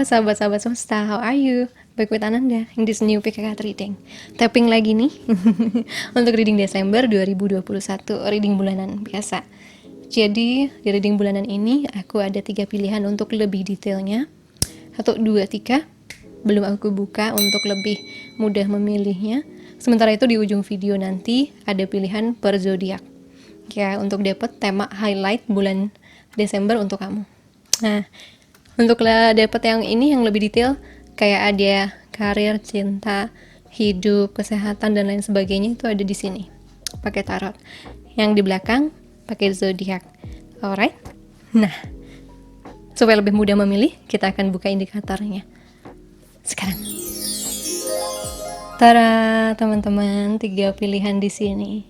sahabat-sahabat semesta, how are you? Back with Ananda in this new PKK reading. Tapping lagi nih untuk reading Desember 2021, reading bulanan biasa. Jadi di reading bulanan ini aku ada 3 pilihan untuk lebih detailnya. 1, 2, 3 belum aku buka untuk lebih mudah memilihnya. Sementara itu di ujung video nanti ada pilihan per zodiak. Ya, untuk dapat tema highlight bulan Desember untuk kamu. Nah, untuk dapat yang ini yang lebih detail, kayak ada karir, cinta, hidup, kesehatan dan lain sebagainya, itu ada di sini. Pakai tarot. Yang di belakang pakai zodiak. Alright? Nah, supaya lebih mudah memilih, kita akan buka indikatornya sekarang. Tara, teman-teman, 3 pilihan di sini.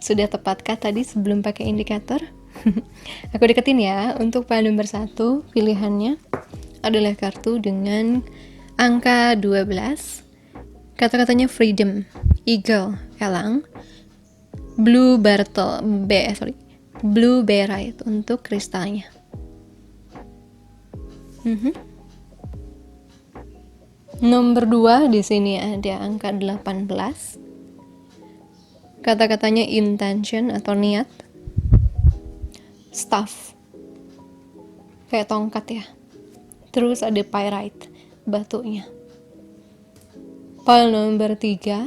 Sudah tepatkah tadi sebelum pakai indikator? Aku deketin ya. Untuk pilihan nomor 1, pilihannya adalah kartu dengan angka 12. Kata-katanya freedom, eagle, elang, blue barite untuk kristalnya. Nomor 2 di sini ada angka 18. Kata-katanya intention atau niat. Staff, kayak tongkat ya. Terus ada pyrite, batunya. Pile nomor 3.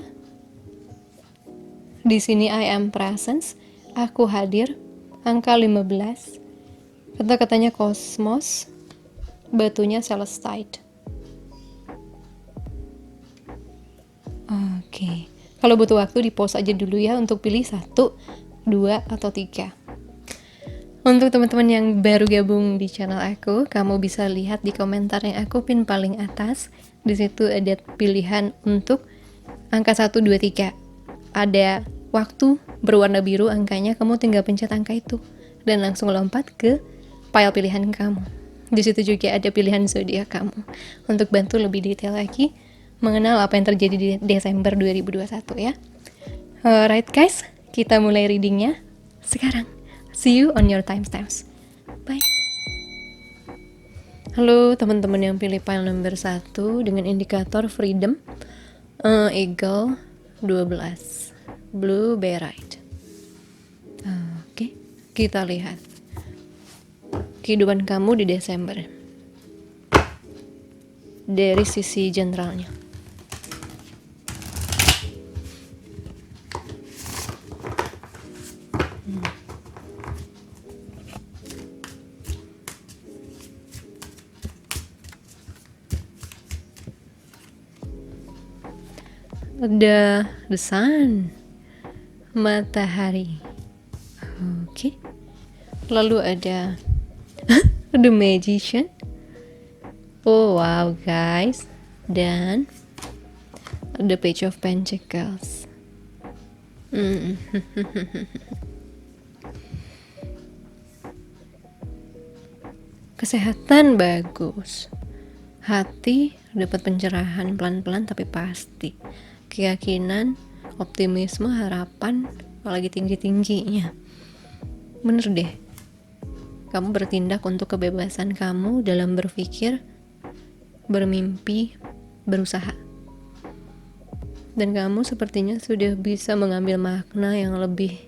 Di sini I am presence, aku hadir, angka 15. Kata-katanya kosmos, batunya celestite. Oke. Kalau butuh waktu di pause aja dulu ya untuk pilih 1, 2 atau 3. Untuk teman-teman yang baru gabung di channel aku, kamu bisa lihat di komentar yang aku pin paling atas. Di situ ada pilihan untuk angka 1, 2, 3. Ada waktu berwarna biru angkanya, kamu tinggal pencet angka itu dan langsung lompat ke file pilihan kamu. Di situ juga ada pilihan zodiak kamu untuk bantu lebih detail lagi mengenal apa yang terjadi di Desember 2021 ya. Alright guys, kita mulai readingnya sekarang. See you on your timestamps. Bye. Halo teman-teman yang pilih file nomor 1 dengan indikator freedom, eagle 12, blue barite. Oke, kita lihat kehidupan kamu di Desember dari sisi generalnya. Ada the sun, matahari. Oke. Lalu ada the magician. Oh wow guys. Dan the page of pentacles. Kesehatan bagus. Hati dapat pencerahan pelan-pelan tapi pasti. Keyakinan, optimisme, harapan lagi tinggi-tingginya. Bener deh, kamu bertindak untuk kebebasan kamu dalam berpikir, bermimpi, berusaha. Dan kamu sepertinya sudah bisa mengambil makna yang lebih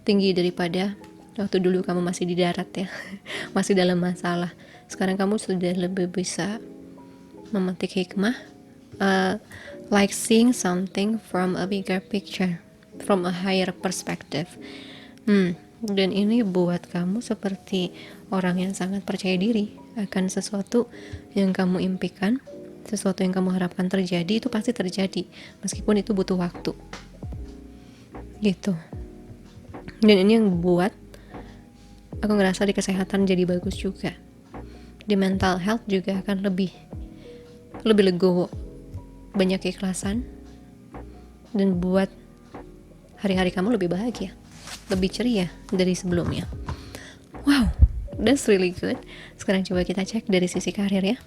tinggi daripada waktu dulu kamu masih di darat ya. Masih dalam masalah. Sekarang kamu sudah lebih bisa memetik hikmah, like seeing something from a bigger picture, from a higher perspective. Dan ini buat kamu seperti orang yang sangat percaya diri akan sesuatu yang kamu impikan, sesuatu yang kamu harapkan terjadi, itu pasti terjadi, meskipun itu butuh waktu. Gitu. Dan ini yang buat aku ngerasa di kesehatan jadi bagus juga. Di mental health juga akan lebih legowo, banyak keikhlasan, dan buat hari-hari kamu lebih bahagia, lebih ceria dari sebelumnya. Wow, that's really good. Sekarang coba kita cek dari sisi karir ya.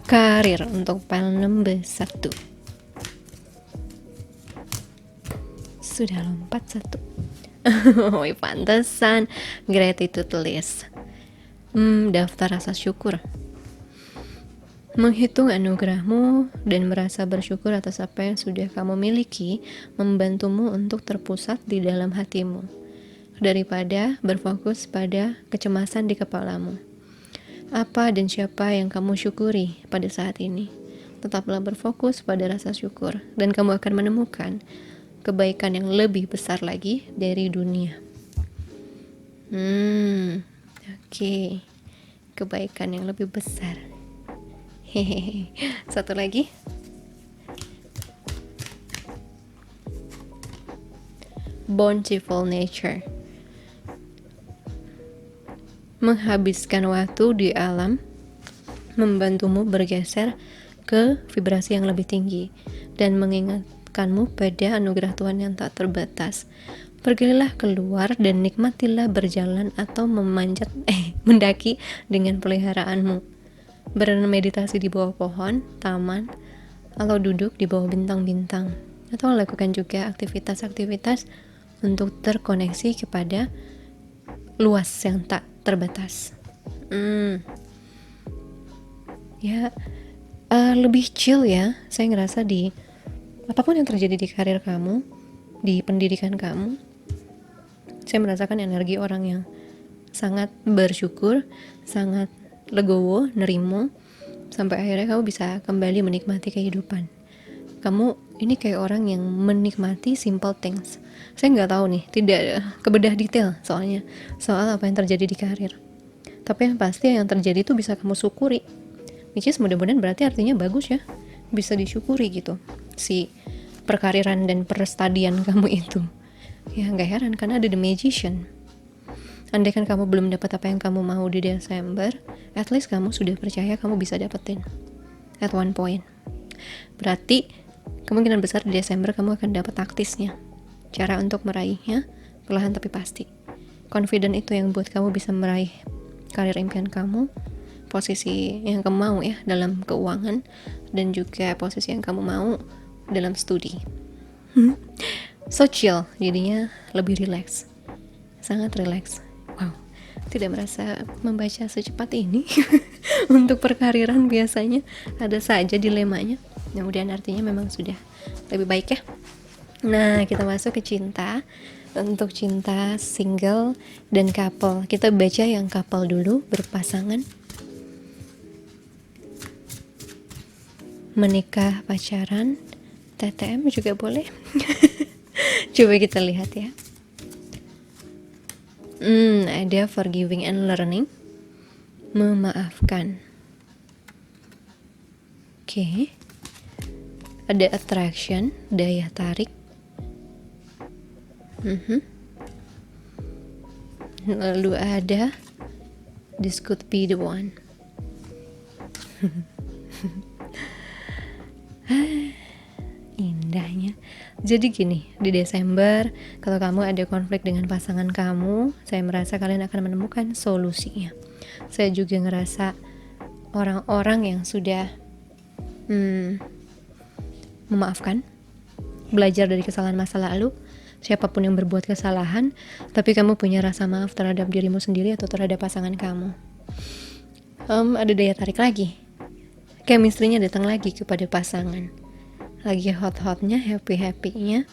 Karir untuk file nomor 1. Sudah lompat 1. Oh, pantesan gratitude list. Daftar rasa syukur. Menghitung anugerahmu dan merasa bersyukur atas apa yang sudah kamu miliki membantumu untuk terpusat di dalam hatimu, daripada berfokus pada kecemasan di kepalamu. Apa dan siapa yang kamu syukuri pada saat ini? Tetaplah berfokus pada rasa syukur, dan kamu akan menemukan kebaikan yang lebih besar lagi dari dunia. Oke. Kebaikan yang lebih besar. Hehehe. Satu lagi. Bountiful nature. Menghabiskan waktu di alam membantumu bergeser ke vibrasi yang lebih tinggi dan mengingatkanmu pada anugerah Tuhan yang tak terbatas. Pergilah keluar dan nikmatilah berjalan atau mendaki dengan peliharaanmu. Bermeditasi di bawah pohon, taman, atau duduk di bawah bintang-bintang, atau lakukan juga aktivitas-aktivitas untuk terkoneksi kepada luas yang tak terbatas. Lebih chill ya. Saya ngerasa di apapun yang terjadi di karir kamu, di pendidikan kamu, saya merasakan energi orang yang sangat bersyukur, sangat legowo, nerimo, sampai akhirnya kamu bisa kembali menikmati kehidupan. Kamu ini kayak orang yang menikmati simple things. Saya nggak tahu nih, tidak kebedah detail soal apa yang terjadi di karir. Tapi yang pasti yang terjadi itu bisa kamu syukuri. Which is mudah-mudahan berarti artinya bagus ya, bisa disyukuri gitu si perkariran dan perstadian kamu itu. Ya nggak heran karena ada The Magician. Andaikan kamu belum dapat apa yang kamu mau di Desember, at least kamu sudah percaya kamu bisa dapetin at one point. Berarti kemungkinan besar di Desember kamu akan dapat taktisnya, cara untuk meraihnya, perlahan tapi pasti. Confident itu yang buat kamu bisa meraih karir impian kamu, posisi yang kamu mau ya dalam keuangan, dan juga posisi yang kamu mau dalam studi. So chill, jadinya lebih relax, sangat relax. Wow, tidak merasa membaca secepat ini. Untuk perkariran biasanya ada saja dilemanya. Kemudian artinya memang sudah lebih baik ya. Nah, kita masuk ke cinta. Untuk cinta single dan couple, kita baca yang couple dulu, berpasangan. Menikah, pacaran, TTM juga boleh. Coba kita lihat ya. Ada forgiving and learning, memaafkan. Oke. Ada attraction, daya tarik. Lalu ada this could be the one. Indahnya. Jadi gini, di Desember kalau kamu ada konflik dengan pasangan kamu, saya merasa kalian akan menemukan solusinya. Saya juga ngerasa orang-orang yang sudah memaafkan, belajar dari kesalahan masa lalu, siapapun yang berbuat kesalahan, tapi kamu punya rasa maaf terhadap dirimu sendiri atau terhadap pasangan kamu. Ada daya tarik lagi, chemistry-nya datang lagi kepada pasangan. Lagi hot-hotnya, happy-happynya,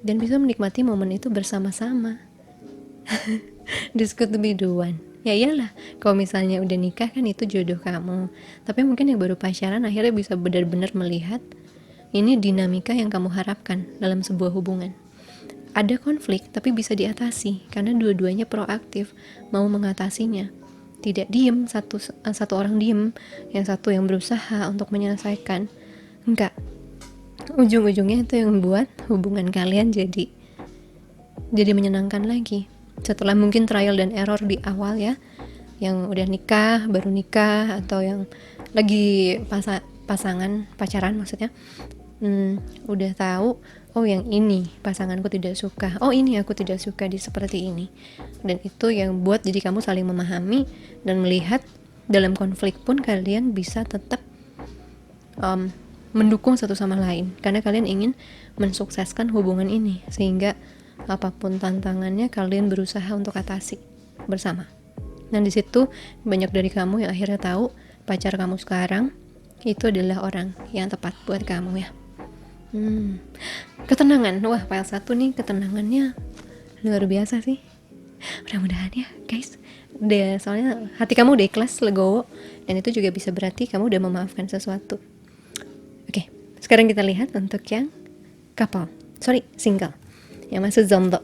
dan bisa menikmati momen itu bersama-sama. This could be the one. Ya iyalah, kalau misalnya udah nikah kan itu jodoh kamu. Tapi mungkin yang baru pacaran akhirnya bisa benar-benar melihat ini dinamika yang kamu harapkan dalam sebuah hubungan. Ada konflik tapi bisa diatasi karena dua-duanya proaktif mau mengatasinya. Tidak diem, satu orang diem, yang satu yang berusaha untuk menyelesaikan. Enggak, ujung-ujungnya itu yang membuat hubungan kalian jadi menyenangkan lagi. Setelah mungkin trial dan error di awal ya, yang udah nikah, baru nikah, atau yang lagi pacaran maksudnya, udah tahu, oh yang ini pasanganku tidak suka, oh ini aku tidak suka di seperti ini. Dan itu yang buat jadi kamu saling memahami dan melihat dalam konflik pun kalian bisa tetap mendukung satu sama lain, karena kalian ingin mensukseskan hubungan ini, sehingga apapun tantangannya kalian berusaha untuk atasi bersama. Dan di situ banyak dari kamu yang akhirnya tahu pacar kamu sekarang itu adalah orang yang tepat buat kamu ya. Ketenangan, wah file 1 nih ketenangannya luar biasa sih. Mudah-mudahan ya guys, soalnya hati kamu udah ikhlas, legowo, dan itu juga bisa berarti kamu udah memaafkan sesuatu. Oke, sekarang kita lihat untuk yang single, yang masih zombie.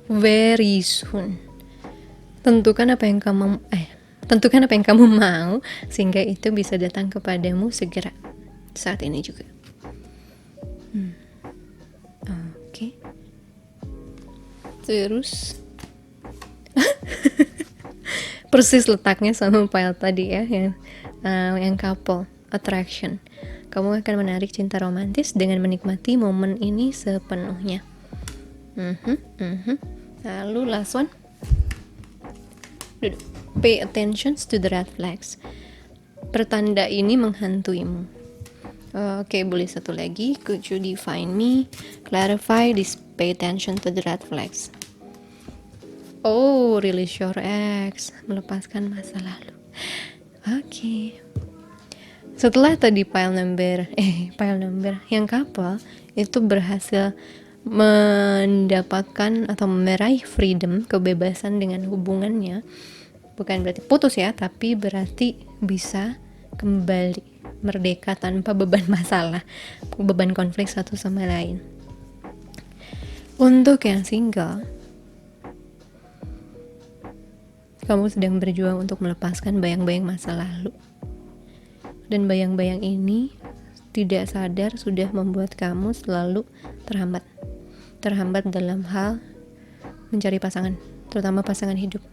Very soon. Tentukan apa yang kamu mau, sehingga itu bisa datang kepadamu segera, saat ini juga. Oke. Terus persis letaknya sama file tadi ya, yang couple attraction. Kamu akan menarik cinta romantis dengan menikmati momen ini sepenuhnya. Lalu last one, pay attention to the red flags. Pertanda ini menghantuimu. Oke, boleh satu lagi. Could you define me, clarify this, pay attention to the red flags? Oh, release your ex, melepaskan masa lalu. Oke. Setelah tadi file number yang couple itu berhasil mendapatkan atau meraih freedom, kebebasan dengan hubungannya, bukan berarti putus ya, tapi berarti bisa kembali merdeka tanpa beban masalah, beban konflik satu sama lain. Untuk yang single, kamu sedang berjuang untuk melepaskan bayang-bayang masa lalu, dan bayang-bayang ini tidak sadar sudah membuat kamu selalu terhambat dalam hal mencari pasangan, terutama pasangan hidup.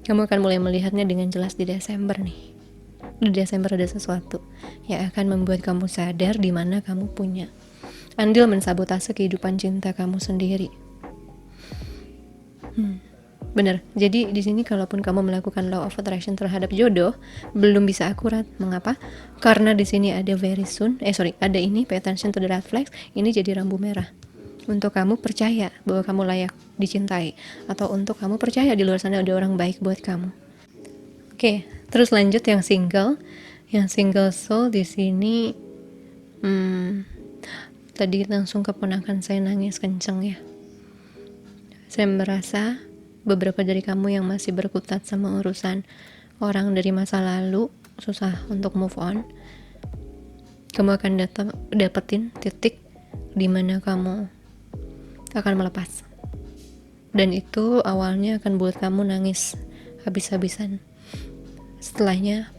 Kamu akan mulai melihatnya dengan jelas di Desember nih. Di Desember ada sesuatu yang akan membuat kamu sadar di mana kamu punya andil mensabotase kehidupan cinta kamu sendiri. Bener. Jadi di sini kalaupun kamu melakukan law of attraction terhadap jodoh, belum bisa akurat. Mengapa? Karena di sini ada ada ini, pay attention to the red flags. Ini jadi rambu merah untuk kamu percaya bahwa kamu layak dicintai, atau untuk kamu percaya di luar sana ada orang baik buat kamu. Oke, terus lanjut yang single soul di sini. Tadi langsung keponakan saya nangis kenceng ya. Saya merasa beberapa dari kamu yang masih berkutat sama urusan orang dari masa lalu, susah untuk move on. Kamu akan dapetin titik di mana kamu akan melepas, dan itu awalnya akan buat kamu nangis habis-habisan. Setelahnya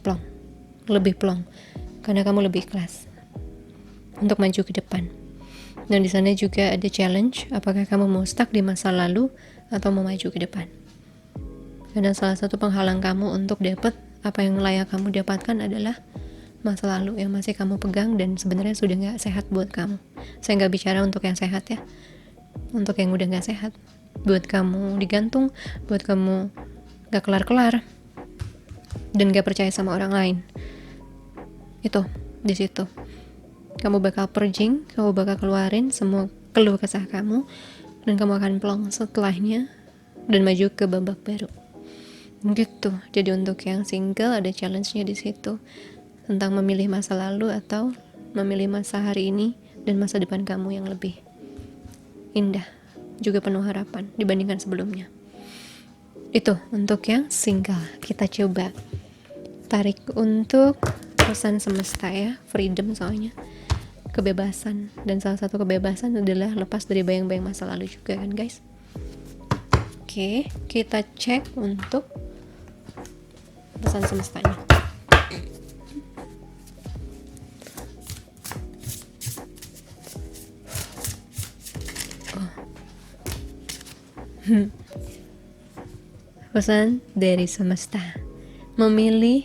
lebih plong, karena kamu lebih ikhlas untuk maju ke depan. Dan di sana juga ada challenge, apakah kamu mau stuck di masa lalu atau mau maju ke depan. Karena salah satu penghalang kamu untuk dapat apa yang layak kamu dapatkan adalah masa lalu yang masih kamu pegang dan sebenarnya sudah gak sehat buat kamu. Saya gak bicara untuk yang sehat ya, untuk yang udah gak sehat, buat kamu digantung, buat kamu gak kelar-kelar dan gak percaya sama orang lain. Itu di situ kamu bakal purging, kamu bakal keluarin semua keluh kesah kamu, dan kamu akan plong setelahnya dan maju ke babak baru. Gitu. Jadi untuk yang single ada challenge-nya di situ, tentang memilih masa lalu atau memilih masa hari ini dan masa depan kamu yang lebih indah, juga penuh harapan dibandingkan sebelumnya. Itu untuk yang single. Kita coba tarik untuk pesan semesta ya, freedom soalnya, kebebasan, dan salah satu kebebasan adalah lepas dari bayang-bayang masa lalu juga kan guys. Oke, kita cek untuk pesan semestanya. Pesan dari semesta. Memilih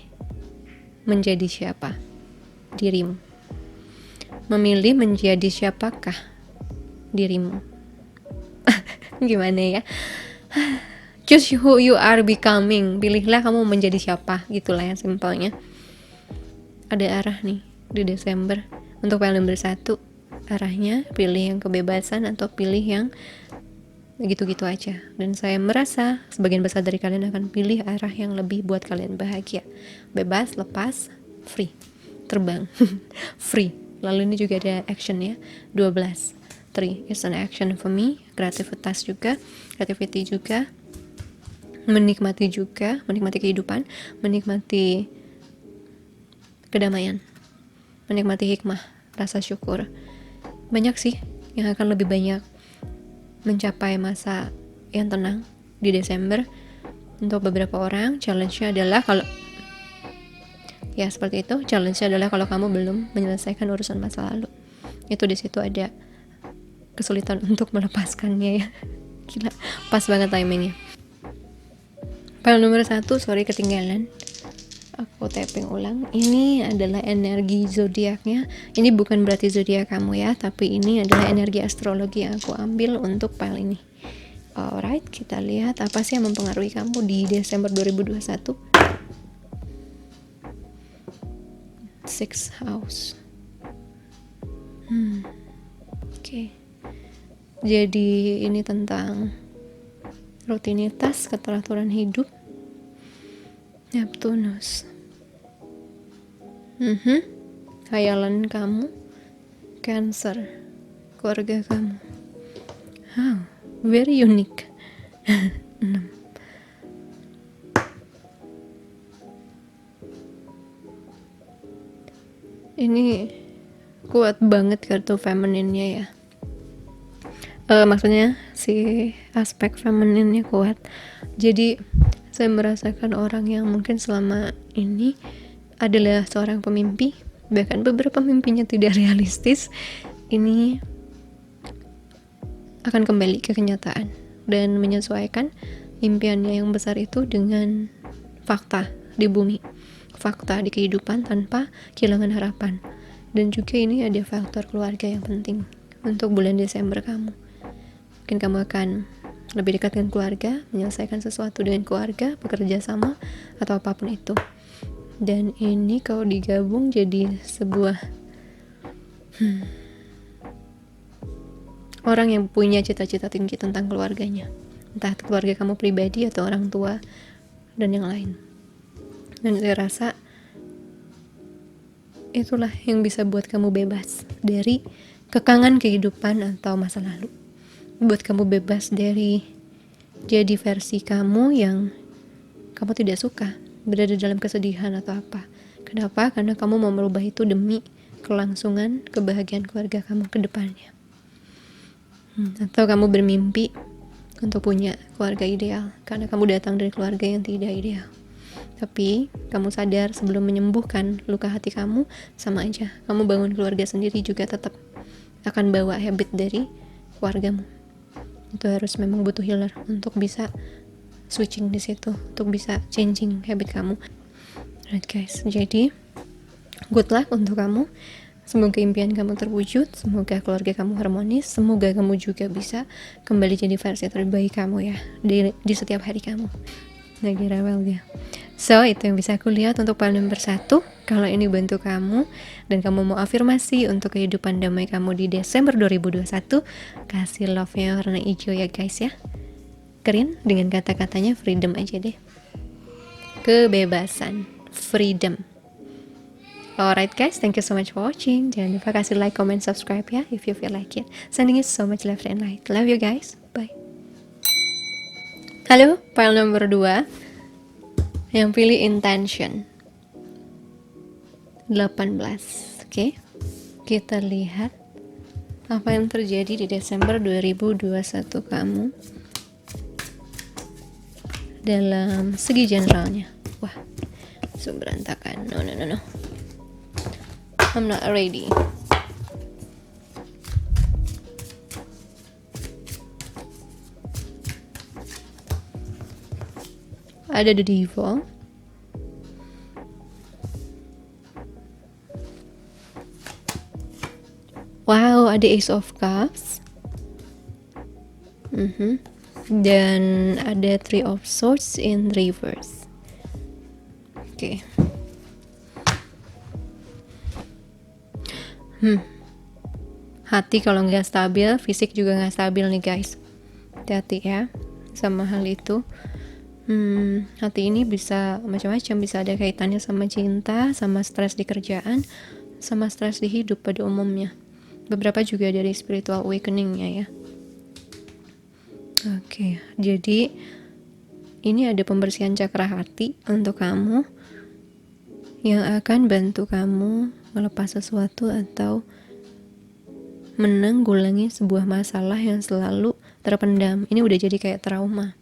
menjadi siapa? Dirimu. Memilih menjadi siapakah? Dirimu. Gimana ya? Choose who you are becoming. Pilihlah kamu menjadi siapa. Gitulah ya simpelnya. Ada arah nih di Desember. Untuk file nomor 1, arahnya pilih yang kebebasan atau pilih yang gitu-gitu aja. Dan saya merasa sebagian besar dari kalian akan pilih arah yang lebih buat kalian bahagia. Bebas, lepas, free. Terbang. Free. Lalu ini juga ada action ya. 12. 3 is an action for me. Kreativitas juga. Creativity juga. Menikmati juga. Menikmati kehidupan. Menikmati kedamaian. Menikmati hikmah. Rasa syukur. Banyak sih yang akan lebih banyak mencapai masa yang tenang di Desember. Untuk beberapa orang challenge-nya adalah kalau ya seperti itu, challenge-nya adalah kalau kamu belum menyelesaikan urusan masa lalu. Itu di situ ada kesulitan untuk melepaskannya ya. Gila, pas banget timingnya. File nomor 1, sorry ketinggalan. Aku tapping ulang. Ini adalah energi zodiaknya. Ini bukan berarti zodiak kamu ya, tapi ini adalah energi astrologi yang aku ambil untuk file ini. Alright, kita lihat apa sih yang mempengaruhi kamu di Desember 2021. 6 house. Oke. Jadi ini tentang rutinitas, keteraturan hidup. Neptunus. Khayalan kamu. Cancer. Keluarga kamu. Very unique. 6. Ini kuat banget kartu femininnya ya. Maksudnya si aspek femininnya kuat. Jadi saya merasakan orang yang mungkin selama ini adalah seorang pemimpi, bahkan beberapa mimpinya tidak realistis, ini akan kembali ke kenyataan dan menyesuaikan impiannya yang besar itu dengan fakta di bumi, fakta di kehidupan tanpa kehilangan harapan. Dan juga ini ada faktor keluarga yang penting untuk bulan Desember kamu. Mungkin kamu akan lebih dekat dengan keluarga, menyelesaikan sesuatu dengan keluarga, bekerja sama, atau apapun itu. Dan ini kalau digabung jadi sebuah orang yang punya cita-cita tinggi tentang keluarganya. Entah keluarga kamu pribadi atau orang tua dan yang lain. Dan saya rasa itulah yang bisa buat kamu bebas dari kekangan kehidupan atau masa lalu. Buat kamu bebas dari jadi versi kamu yang kamu tidak suka, berada dalam kesedihan atau apa. Kenapa? Karena kamu mau merubah itu demi kelangsungan kebahagiaan keluarga kamu ke depannya. Atau kamu bermimpi untuk punya keluarga ideal karena kamu datang dari keluarga yang tidak ideal. Tapi kamu sadar sebelum menyembuhkan luka hati kamu, sama aja kamu bangun keluarga sendiri juga tetap akan bawa habit dari keluargamu. Itu harus memang butuh healer untuk bisa switching di situ, untuk bisa changing habit kamu. Right guys, jadi good luck untuk kamu. Semoga impian kamu terwujud, semoga keluarga kamu harmonis, semoga kamu juga bisa kembali jadi versi terbaik kamu ya di setiap hari kamu. Lagi rewel ya. So, itu yang bisa aku lihat untuk file nomor 1. Kalau ini bantu kamu dan kamu mau afirmasi untuk kehidupan damai kamu di Desember 2021, kasih love-nya warna hijau ya guys ya. Keren dengan kata-katanya freedom aja deh. Kebebasan, freedom. Alright guys, thank you so much for watching. Jangan lupa kasih like, comment, subscribe ya if you feel like it. Sending you so much love and light. Love you guys. Bye. Halo, file nomor 2. Yang pilih intention 18. Oke. Kita lihat apa yang terjadi di Desember 2021 kamu dalam segi generalnya. Wah, so berantakan. No. I'm not ready. ada The Devil, wow, ada Ace of Cups, dan ada Three of Swords in reverse. Oke. Hati kalau nggak stabil, fisik juga nggak stabil nih guys. Hati-hati ya sama hal itu. Hati ini bisa macam-macam, bisa ada kaitannya sama cinta, sama stres di kerjaan, sama stres di hidup pada umumnya. Beberapa juga dari spiritual awakening-nya ya. Oke, jadi ini ada pembersihan cakra hati untuk kamu yang akan bantu kamu melepas sesuatu atau menanggulangi sebuah masalah yang selalu terpendam. Ini udah jadi kayak trauma.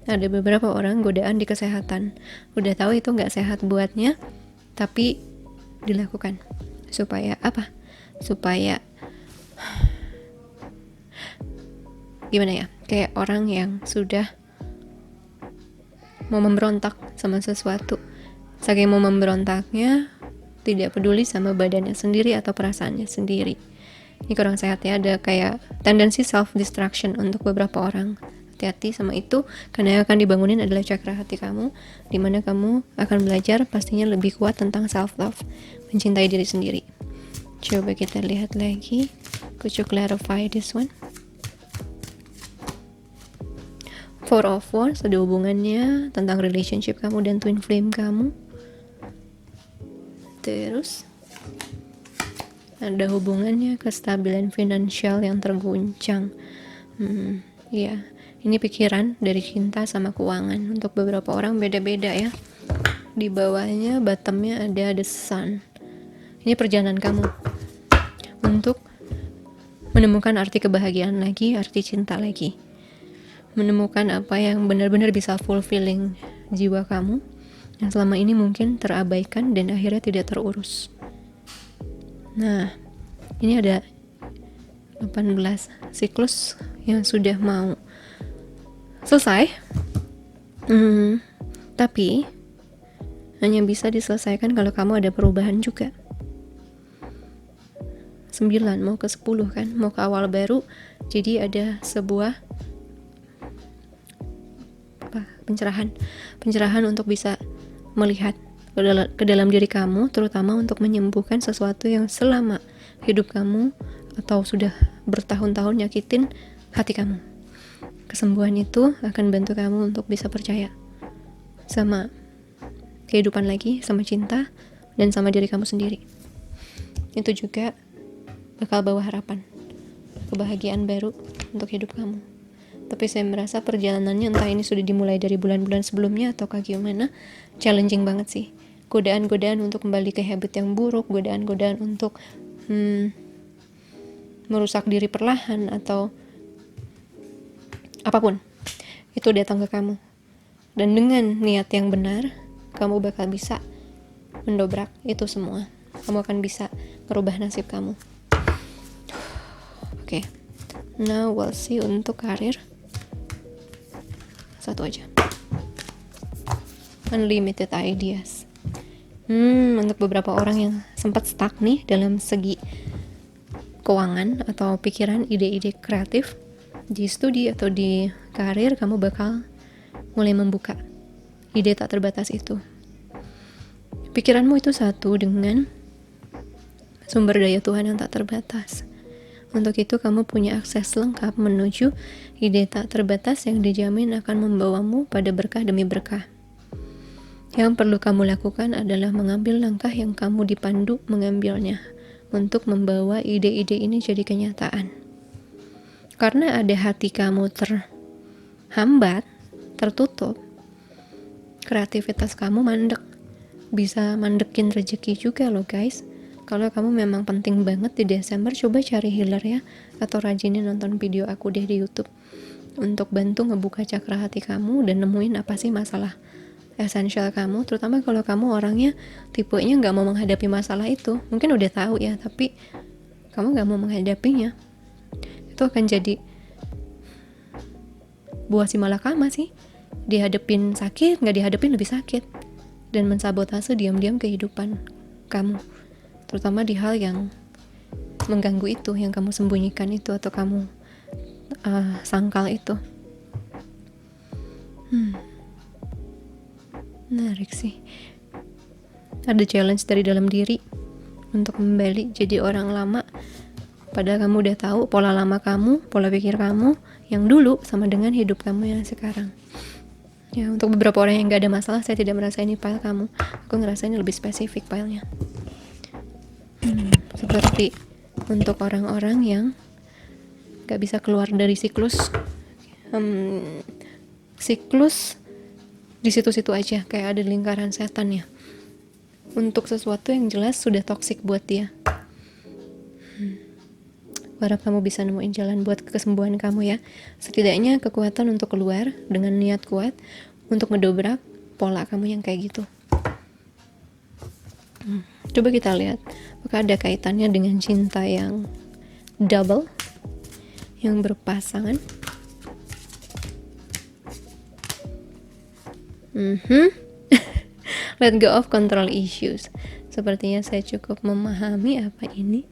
Ada beberapa orang godaan di kesehatan, udah tahu itu nggak sehat buatnya, tapi dilakukan. Supaya apa? Supaya gimana ya, kayak orang yang sudah mau memberontak sama sesuatu, saking mau memberontaknya tidak peduli sama badannya sendiri atau perasaannya sendiri. Ini kurang sehat ya, ada kayak tendensi self-destruction untuk beberapa orang. Hati-hati sama itu, karena yang akan dibangunin adalah cakra hati kamu, dimana kamu akan belajar pastinya lebih kuat tentang self-love, mencintai diri sendiri. Coba kita lihat lagi. Could you clarify this one? Four of Wands, ada hubungannya tentang relationship kamu dan twin flame kamu. Terus ada hubungannya kestabilan finansial yang terguncang. Ya, ini pikiran dari cinta sama keuangan. Untuk beberapa orang beda-beda ya. Di bawahnya, bottomnya ada the sun. Ini perjalanan kamu untuk menemukan arti kebahagiaan lagi, arti cinta lagi. Menemukan apa yang benar-benar bisa fulfilling jiwa kamu yang selama ini mungkin terabaikan dan akhirnya tidak terurus. Nah, ini ada 18 siklus yang sudah mau selesai, tapi hanya bisa diselesaikan kalau kamu ada perubahan juga. 9 mau ke 10 kan, mau ke awal baru, jadi ada sebuah pencerahan untuk bisa melihat ke dalam diri kamu, terutama untuk menyembuhkan sesuatu yang selama hidup kamu atau sudah bertahun-tahun nyakitin hati kamu. Kesembuhan itu akan bantu kamu untuk bisa percaya sama kehidupan lagi, sama cinta, dan sama diri kamu sendiri. Itu juga bakal bawa harapan, kebahagiaan baru untuk hidup kamu. Tapi saya merasa perjalanannya, entah ini sudah dimulai dari bulan-bulan sebelumnya atau gimana, challenging banget sih. Godaan-godaan untuk kembali ke habit yang buruk, godaan-godaan untuk merusak diri perlahan atau apapun, itu datang ke kamu. Dan dengan niat yang benar, kamu bakal bisa mendobrak itu semua. Kamu akan bisa merubah nasib kamu. Oke. Now we'll see untuk karir. Satu aja. Unlimited ideas. Untuk beberapa orang yang sempat stuck nih dalam segi keuangan atau pikiran, ide-ide kreatif di studi atau di karir, kamu bakal mulai membuka ide tak terbatas itu. Pikiranmu itu satu dengan sumber daya Tuhan yang tak terbatas. Untuk itu kamu punya akses lengkap menuju ide tak terbatas yang dijamin akan membawamu pada berkah demi berkah. Yang perlu kamu lakukan adalah mengambil langkah yang kamu dipandu mengambilnya untuk membawa ide-ide ini jadi kenyataan. Karena ada hati kamu terhambat, tertutup, kreativitas kamu mandek. Bisa mandekin rezeki juga loh guys. Kalau kamu memang penting banget di Desember, coba cari healer ya, atau rajinin nonton video aku deh di YouTube untuk bantu ngebuka cakra hati kamu dan nemuin apa sih masalah esensial kamu, terutama kalau kamu orangnya tipenya nggak mau menghadapi masalah itu. Mungkin udah tahu ya, tapi kamu nggak mau menghadapinya. Itu akan jadi buah si malakama sih, dihadepin sakit, nggak dihadepin lebih sakit, dan mensabotase diam-diam kehidupan kamu, terutama di hal yang mengganggu itu, yang kamu sembunyikan itu atau kamu sangkal itu. Menarik sih. Ada challenge dari dalam diri untuk kembali jadi orang lama, padahal kamu udah tahu pola lama kamu, pola pikir kamu yang dulu sama dengan hidup kamu yang sekarang. Ya, untuk beberapa orang yang gak ada masalah, saya tidak merasa ini file kamu. Aku ngerasa ini lebih spesifik filenya. Seperti untuk orang-orang yang gak bisa keluar dari siklus di situ-situ aja, kayak ada lingkaran setan ya, untuk sesuatu yang jelas sudah toksik buat dia. Harap kamu bisa nemuin jalan buat kesembuhan kamu ya, setidaknya kekuatan untuk keluar dengan niat kuat untuk ngedobrak pola kamu yang kayak gitu. Coba kita lihat apakah ada kaitannya dengan cinta yang double, yang berpasangan. Let go of control issues. Sepertinya saya cukup memahami apa ini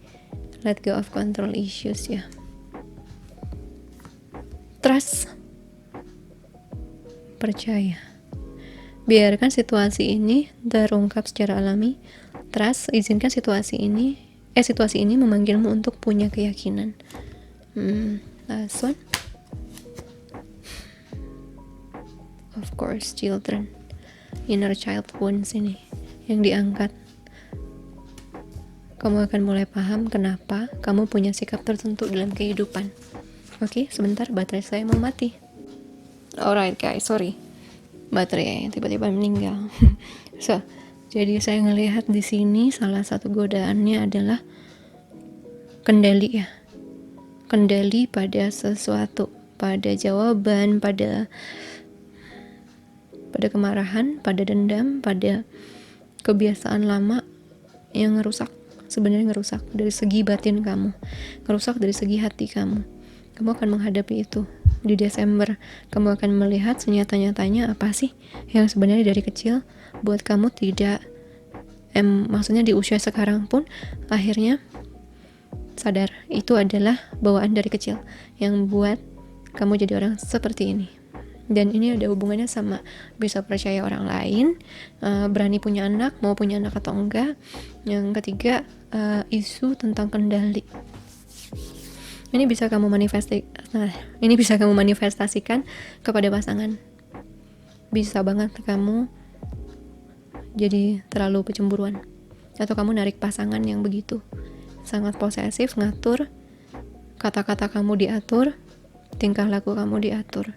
let go of control issues ya. Trust, percaya. Biarkan situasi ini terungkap secara alami. Trust, izinkan situasi ini memanggilmu untuk punya keyakinan. Last one. Of course, children. Inner child wounds ini yang diangkat. Kamu akan mulai paham kenapa kamu punya sikap tertentu dalam kehidupan. Oke, sebentar, baterai saya mau mati. Alright guys, sorry, baterai tiba-tiba meninggal. Jadi saya ngelihat di sini salah satu godaannya adalah kendali ya, kendali pada sesuatu, pada jawaban, pada kemarahan, pada dendam, pada kebiasaan lama yang ngerusak. Sebenarnya ngerusak dari segi batin kamu, ngerusak dari segi hati kamu. Kamu akan menghadapi itu di Desember. Kamu akan melihat senyata-nyatanya apa sih yang sebenarnya dari kecil buat kamu tidak maksudnya di usia sekarang pun akhirnya sadar itu adalah bawaan dari kecil yang buat kamu jadi orang seperti ini. Dan ini ada hubungannya sama bisa percaya orang lain, berani punya anak, mau punya anak atau enggak. Yang ketiga, isu tentang kendali. Ini bisa kamu manifestasikan kepada pasangan. Bisa banget kamu jadi terlalu kecemburuan, atau kamu narik pasangan yang begitu sangat posesif, ngatur, kata-kata kamu diatur, tingkah laku kamu diatur.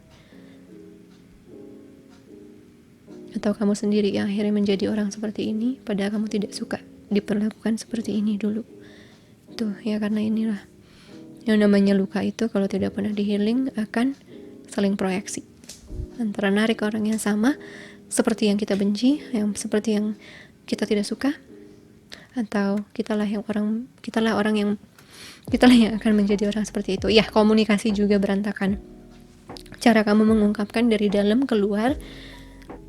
Atau kamu sendiri yang akhirnya menjadi orang seperti ini, padahal kamu tidak suka diperlakukan seperti ini dulu. Tuh ya, karena inilah yang namanya luka itu kalau tidak pernah di-healing akan saling proyeksi, antara narik orang yang sama seperti yang kita benci, yang seperti yang kita tidak suka, atau kitalah yang akan menjadi orang seperti itu. Ya, komunikasi juga berantakan. Cara kamu mengungkapkan dari dalam keluar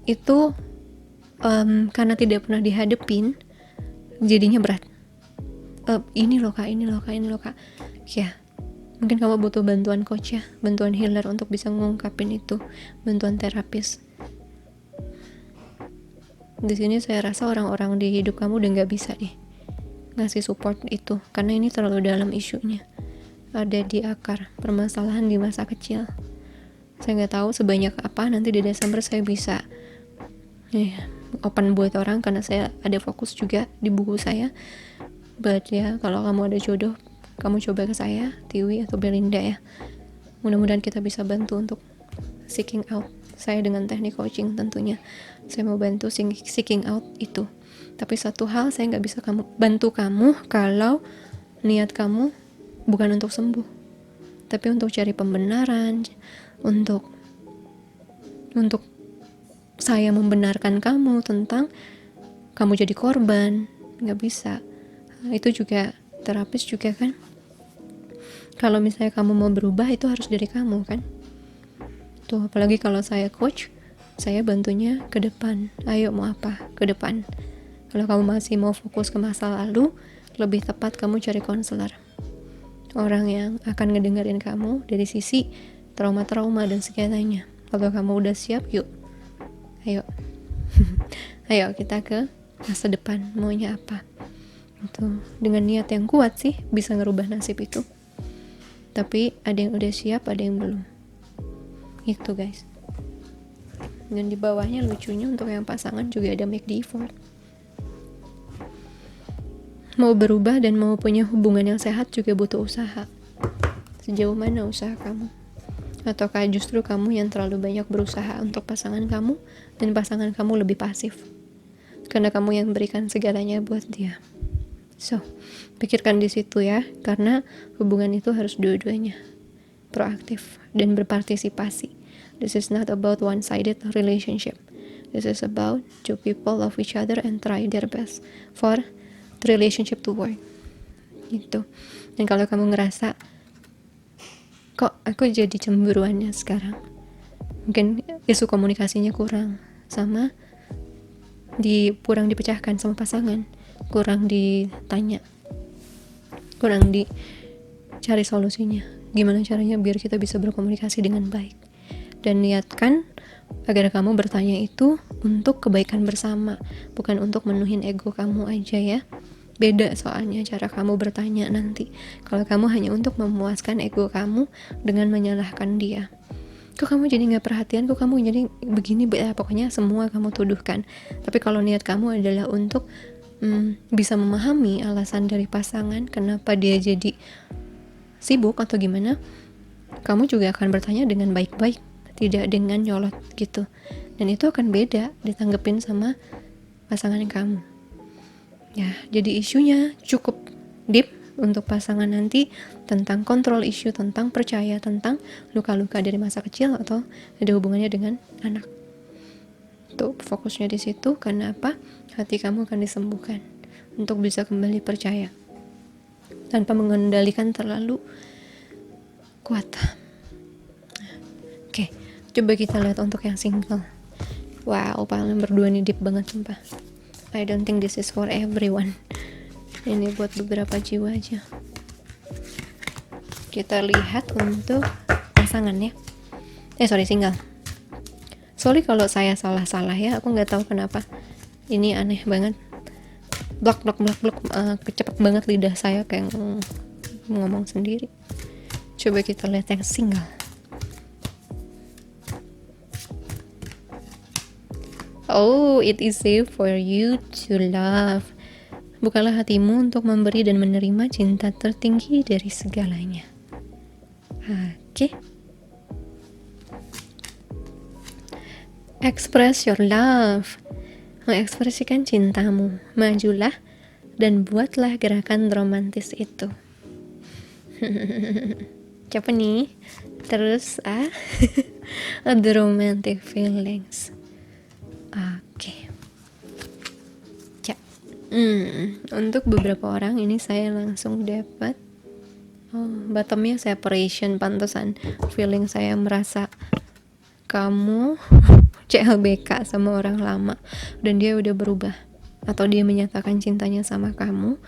itu karena tidak pernah dihadepin, jadinya berat. Ini loh kak. Ya, mungkin kamu butuh bantuan coach ya, bantuan healer untuk bisa mengungkapin itu, bantuan terapis. Di sini saya rasa orang-orang di hidup kamu udah nggak bisa deh ngasih support itu, karena ini terlalu dalam isunya, ada di akar permasalahan di masa kecil. Saya nggak tahu sebanyak apa nanti di Desember saya bisa open buat orang, karena saya ada fokus juga di buku saya. But ya, kalau kamu ada jodoh, kamu coba ke saya, Tiwi atau Belinda ya. Mudah-mudahan kita bisa bantu untuk seeking out. Saya dengan teknik coaching tentunya, saya mau bantu seeking out itu. Tapi satu hal, saya nggak bisa bantu kamu kalau niat kamu bukan untuk sembuh, tapi untuk cari pembenaran, untuk saya membenarkan kamu tentang kamu jadi korban. Nggak bisa. Itu juga terapis juga kan. Kalau misalnya kamu mau berubah, itu harus dari kamu kan. Tuh, apalagi kalau saya coach, saya bantunya ke depan. Ayo mau apa? Ke depan. Kalau kamu masih mau fokus ke masa lalu, lebih tepat kamu cari konselor. Orang yang akan ngedengerin kamu dari sisi trauma-trauma dan segalanya. Kalau kamu udah siap, yuk. Ayo. Ayo kita ke masa depan, maunya apa. Itu dengan niat yang kuat sih bisa ngerubah nasib itu. Tapi ada yang udah siap, ada yang belum. Itu guys. Dan di bawahnya lucunya untuk yang pasangan juga ada make default. Mau berubah dan mau punya hubungan yang sehat juga butuh usaha. Sejauh mana usaha kamu? Ataukah justru kamu yang terlalu banyak berusaha untuk pasangan kamu dan pasangan kamu lebih pasif? Karena kamu yang berikan segalanya buat dia. So, pikirkan di situ ya, karena hubungan itu harus dua-duanya proaktif dan berpartisipasi. This is not about one-sided relationship. This is about two people love each other and try their best for the relationship to work. Gitu. Dan kalau kamu ngerasa, kok aku jadi cemburuannya sekarang, mungkin isu komunikasinya kurang, sama kurang dipecahkan sama pasangan, kurang ditanya, kurang dicari solusinya. Gimana caranya biar kita bisa berkomunikasi dengan baik. Dan niatkan agar kamu bertanya itu untuk kebaikan bersama, bukan untuk menuhin ego kamu aja ya. Beda soalnya cara kamu bertanya nanti. Kalau kamu hanya untuk memuaskan ego kamu dengan menyalahkan dia. Kok kamu jadi gak perhatian, kok kamu jadi begini, pokoknya semua kamu tuduhkan. Tapi kalau niat kamu adalah untuk bisa memahami alasan dari pasangan, kenapa dia jadi sibuk atau gimana, kamu juga akan bertanya dengan baik-baik, tidak dengan nyolot gitu. Dan itu akan beda ditanggepin sama pasangan kamu. Ya, jadi isunya cukup deep untuk pasangan nanti, tentang kontrol isu, tentang percaya, tentang luka-luka dari masa kecil atau ada hubungannya dengan anak. Tuh, fokusnya di situ, karena apa? Hati kamu akan disembuhkan untuk bisa kembali percaya tanpa mengendalikan terlalu kuat. Oke, coba kita lihat untuk yang single. Wow, paling berdua nih deep banget sumpah. I don't think this is for everyone. Ini buat beberapa jiwa aja. Kita lihat untuk pasangan ya. Single. Sorry kalau saya salah-salah ya, aku nggak tahu kenapa. Ini aneh banget. Blok, cepet banget lidah saya kayak ngomong sendiri. Coba kita lihat yang single. Oh, it is safe for you to love. Bukalah hatimu untuk memberi dan menerima cinta tertinggi dari segalanya. Oke. Express your love. Mengekspresikan cintamu. Majulah dan buatlah gerakan romantis itu. Coba nih. Terus the romantic feelings. Oke. Untuk beberapa orang ini saya langsung dapat bottomnya separation, pantesan feeling saya merasa kamu CLBK sama orang lama dan dia udah berubah atau dia menyatakan cintanya sama kamu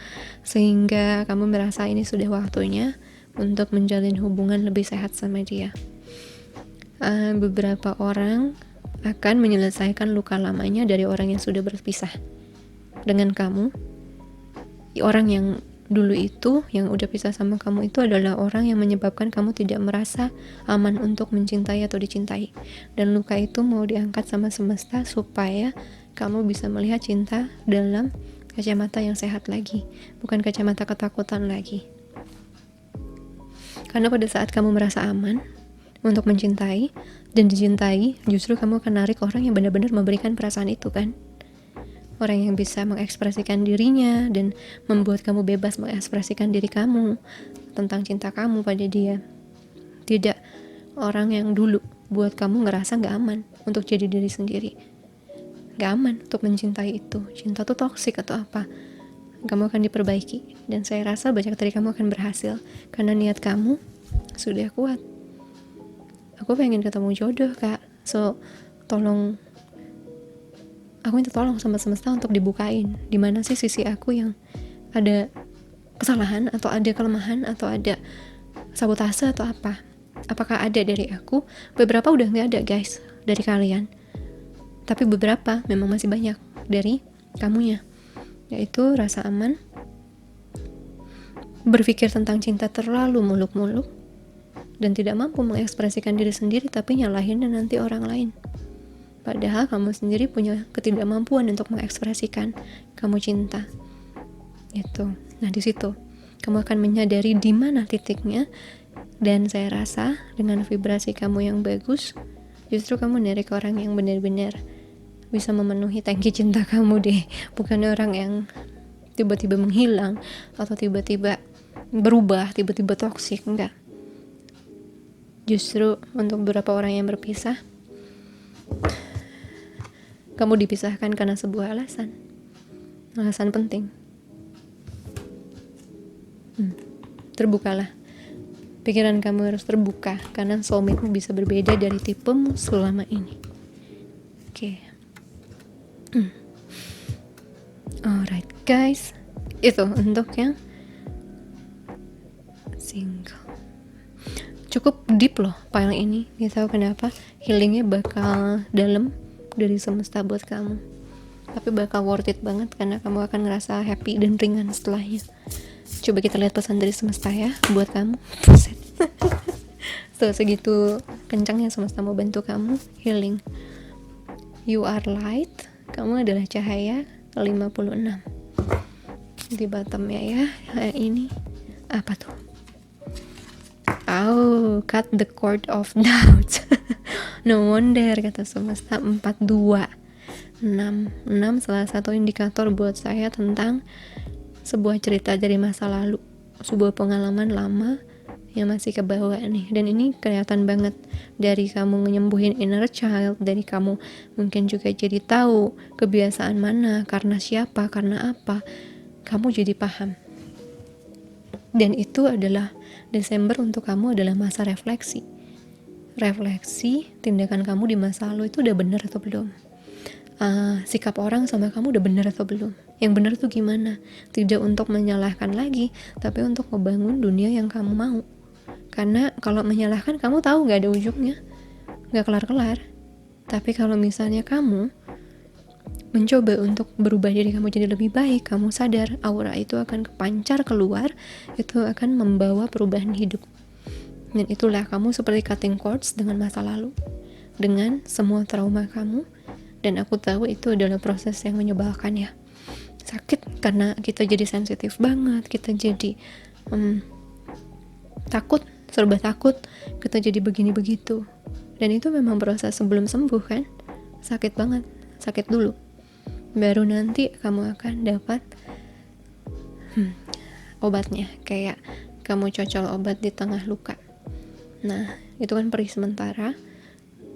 sehingga kamu merasa ini sudah waktunya untuk menjalin hubungan lebih sehat sama dia. Beberapa orang akan menyelesaikan luka lamanya dari orang yang sudah berpisah dengan kamu. Orang yang dulu itu, yang udah pisah sama kamu itu adalah orang yang menyebabkan kamu tidak merasa aman untuk mencintai atau dicintai. Dan luka itu mau diangkat sama semesta supaya kamu bisa melihat cinta dalam kacamata yang sehat lagi, bukan kacamata ketakutan lagi. Karena pada saat kamu merasa aman untuk mencintai dan dicintai, justru kamu akan narik orang yang benar-benar memberikan perasaan itu kan. Orang yang bisa mengekspresikan dirinya dan membuat kamu bebas mengekspresikan diri kamu tentang cinta kamu pada dia. Tidak orang yang dulu buat kamu ngerasa gak aman untuk jadi diri sendiri, gak aman untuk mencintai itu. Cinta tuh toksik atau apa. Kamu akan diperbaiki. Dan saya rasa banyak dari kamu akan berhasil karena niat kamu sudah kuat. aku pengen ketemu jodoh kak, so tolong, aku minta tolong sama semesta untuk dibukain di mana sih sisi aku yang ada kesalahan atau ada kelemahan atau ada sabotase atau apa. Apakah ada dari aku? Beberapa udah nggak ada guys dari kalian, tapi beberapa memang masih banyak dari kamunya, yaitu rasa aman, berpikir tentang cinta terlalu muluk-muluk, dan tidak mampu mengekspresikan diri sendiri tapi nyalahin dan nanti orang lain. Padahal kamu sendiri punya ketidakmampuan untuk mengekspresikan kamu cinta. Itu. Nah, di situ kamu akan menyadari di mana titiknya, dan saya rasa dengan vibrasi kamu yang bagus, justru kamu narik orang yang benar-benar bisa memenuhi tangki cinta kamu deh. Bukan orang yang tiba-tiba menghilang atau tiba-tiba berubah, tiba-tiba toksik, enggak. Justru untuk beberapa orang yang berpisah, kamu dipisahkan karena sebuah alasan penting. Terbukalah, pikiran kamu harus terbuka karena soulmate-mu bisa berbeda dari tipemu selama ini. Oke. Alright guys, itu untuk yang single. Cukup deep loh file ini, gak tahu kenapa healingnya bakal dalam dari semesta buat kamu, tapi bakal worth it banget karena kamu akan ngerasa happy dan ringan setelahnya. Coba kita lihat pesan dari semesta ya buat kamu. Tuh, segitu kencangnya semesta mau bantu kamu healing. You are light, kamu adalah cahaya 56 di bottomnya ya. Ini apa tuh? Oh, cut the cord of doubt. No wonder kata semesta. 42 6 salah satu indikator buat saya tentang sebuah cerita dari masa lalu, sebuah pengalaman lama yang masih ke bawah nih. Dan ini kelihatan banget dari kamu nyembuhin inner child, dari kamu mungkin juga jadi tahu kebiasaan mana, karena siapa, karena apa, kamu jadi paham. Dan itu adalah Desember untuk kamu adalah masa refleksi tindakan kamu di masa lalu itu udah benar atau belum. Sikap orang sama kamu udah benar atau belum. Yang benar tuh gimana? Tidak untuk menyalahkan lagi, tapi untuk membangun dunia yang kamu mau. Karena kalau menyalahkan, kamu tahu gak ada ujungnya, gak kelar-kelar. Tapi kalau misalnya kamu mencoba untuk berubah diri kamu jadi lebih baik, kamu sadar aura itu akan kepancar keluar, itu akan membawa perubahan hidup. Dan itulah kamu seperti cutting cords dengan masa lalu, dengan semua trauma kamu. Dan aku tahu itu adalah proses yang menyebalkan ya, sakit karena kita jadi sensitif banget, kita jadi takut, serba takut, kita jadi begini begitu. Dan itu memang proses sebelum sembuh kan, sakit banget, sakit dulu, baru nanti kamu akan dapat obatnya. Kayak kamu cocol obat di tengah luka. Nah, itu kan perih sementara,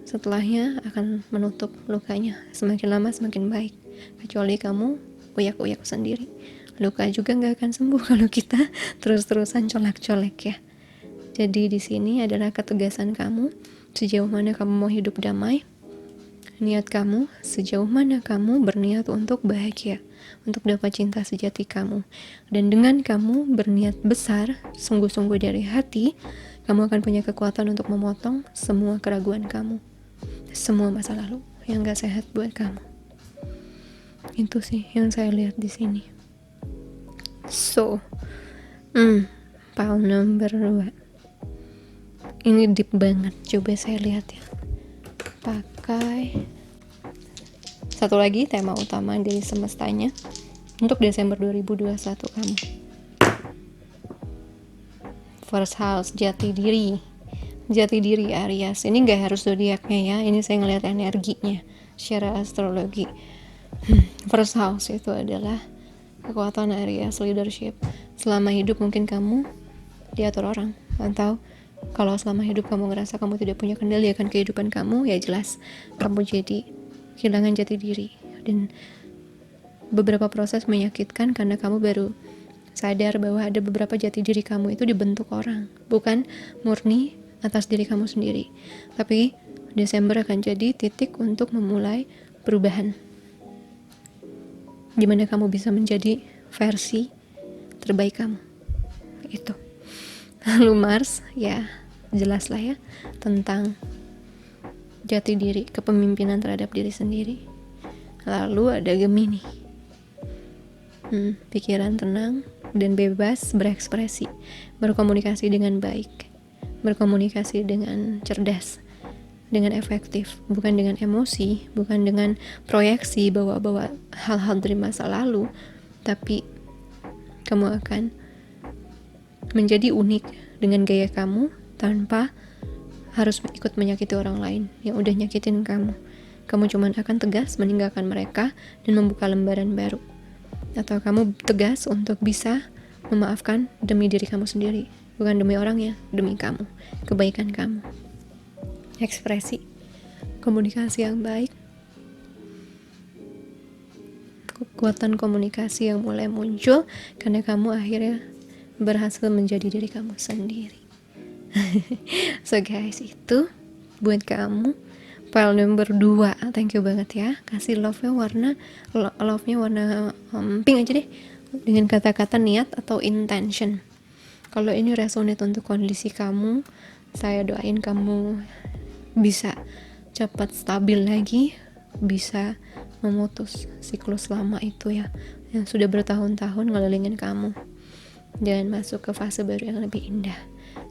setelahnya akan menutup lukanya. Semakin lama semakin baik, kecuali kamu uyak-uyak sendiri. Luka juga gak akan sembuh kalau kita terus-terusan colek-colek ya. Jadi di sini adalah ketegasan kamu, sejauh mana kamu mau hidup damai, niat kamu, sejauh mana kamu berniat untuk bahagia, untuk dapat cinta sejati kamu. Dan dengan kamu berniat besar, sungguh-sungguh dari hati, kamu akan punya kekuatan untuk memotong semua keraguan kamu, semua masa lalu yang gak sehat buat kamu. Itu sih yang saya lihat di sini. So, file number 2 ini deep banget. Coba saya lihat ya, pakai satu lagi tema utama dari semestanya untuk Desember 2021 kamu. First house, jati diri Aries. Ini gak harus zodiaknya ya, ini saya ngeliat energinya secara astrologi. First house itu adalah kekuatan Aries, leadership. Selama hidup mungkin kamu diatur orang, atau kalau selama hidup kamu ngerasa kamu tidak punya kendali akan kehidupan kamu, ya jelas kamu jadi kehilangan jati diri. Dan beberapa proses menyakitkan karena kamu baru sadar bahwa ada beberapa jati diri kamu itu dibentuk orang, bukan murni atas diri kamu sendiri. Tapi Desember akan jadi titik untuk memulai perubahan, dimana kamu bisa menjadi versi terbaik kamu. Itu. Lalu Mars, ya jelas lah ya, tentang jati diri, kepemimpinan terhadap diri sendiri. Lalu ada Gemini, pikiran tenang dan bebas berekspresi, berkomunikasi dengan baik, berkomunikasi dengan cerdas, dengan efektif, bukan dengan emosi, bukan dengan proyeksi bawa-bawa hal-hal dari masa lalu, tapi kamu akan menjadi unik dengan gaya kamu tanpa harus ikut menyakiti orang lain yang udah nyakitin kamu. Kamu cuma akan tegas meninggalkan mereka dan membuka lembaran baru. Atau kamu tegas untuk bisa memaafkan demi diri kamu sendiri, bukan demi orangnya, demi kamu, kebaikan kamu. Ekspresi, komunikasi yang baik, kekuatan komunikasi yang mulai muncul karena kamu akhirnya berhasil menjadi diri kamu sendiri. So guys, itu buat kamu file number 2. Thank you banget ya. Kasih love-nya warna pink aja deh, dengan kata-kata niat atau intention. Kalau ini resonate untuk kondisi kamu, saya doain kamu bisa cepat stabil lagi, bisa memutus siklus lama itu ya, yang sudah bertahun-tahun ngelilingin kamu, dan masuk ke fase baru yang lebih indah.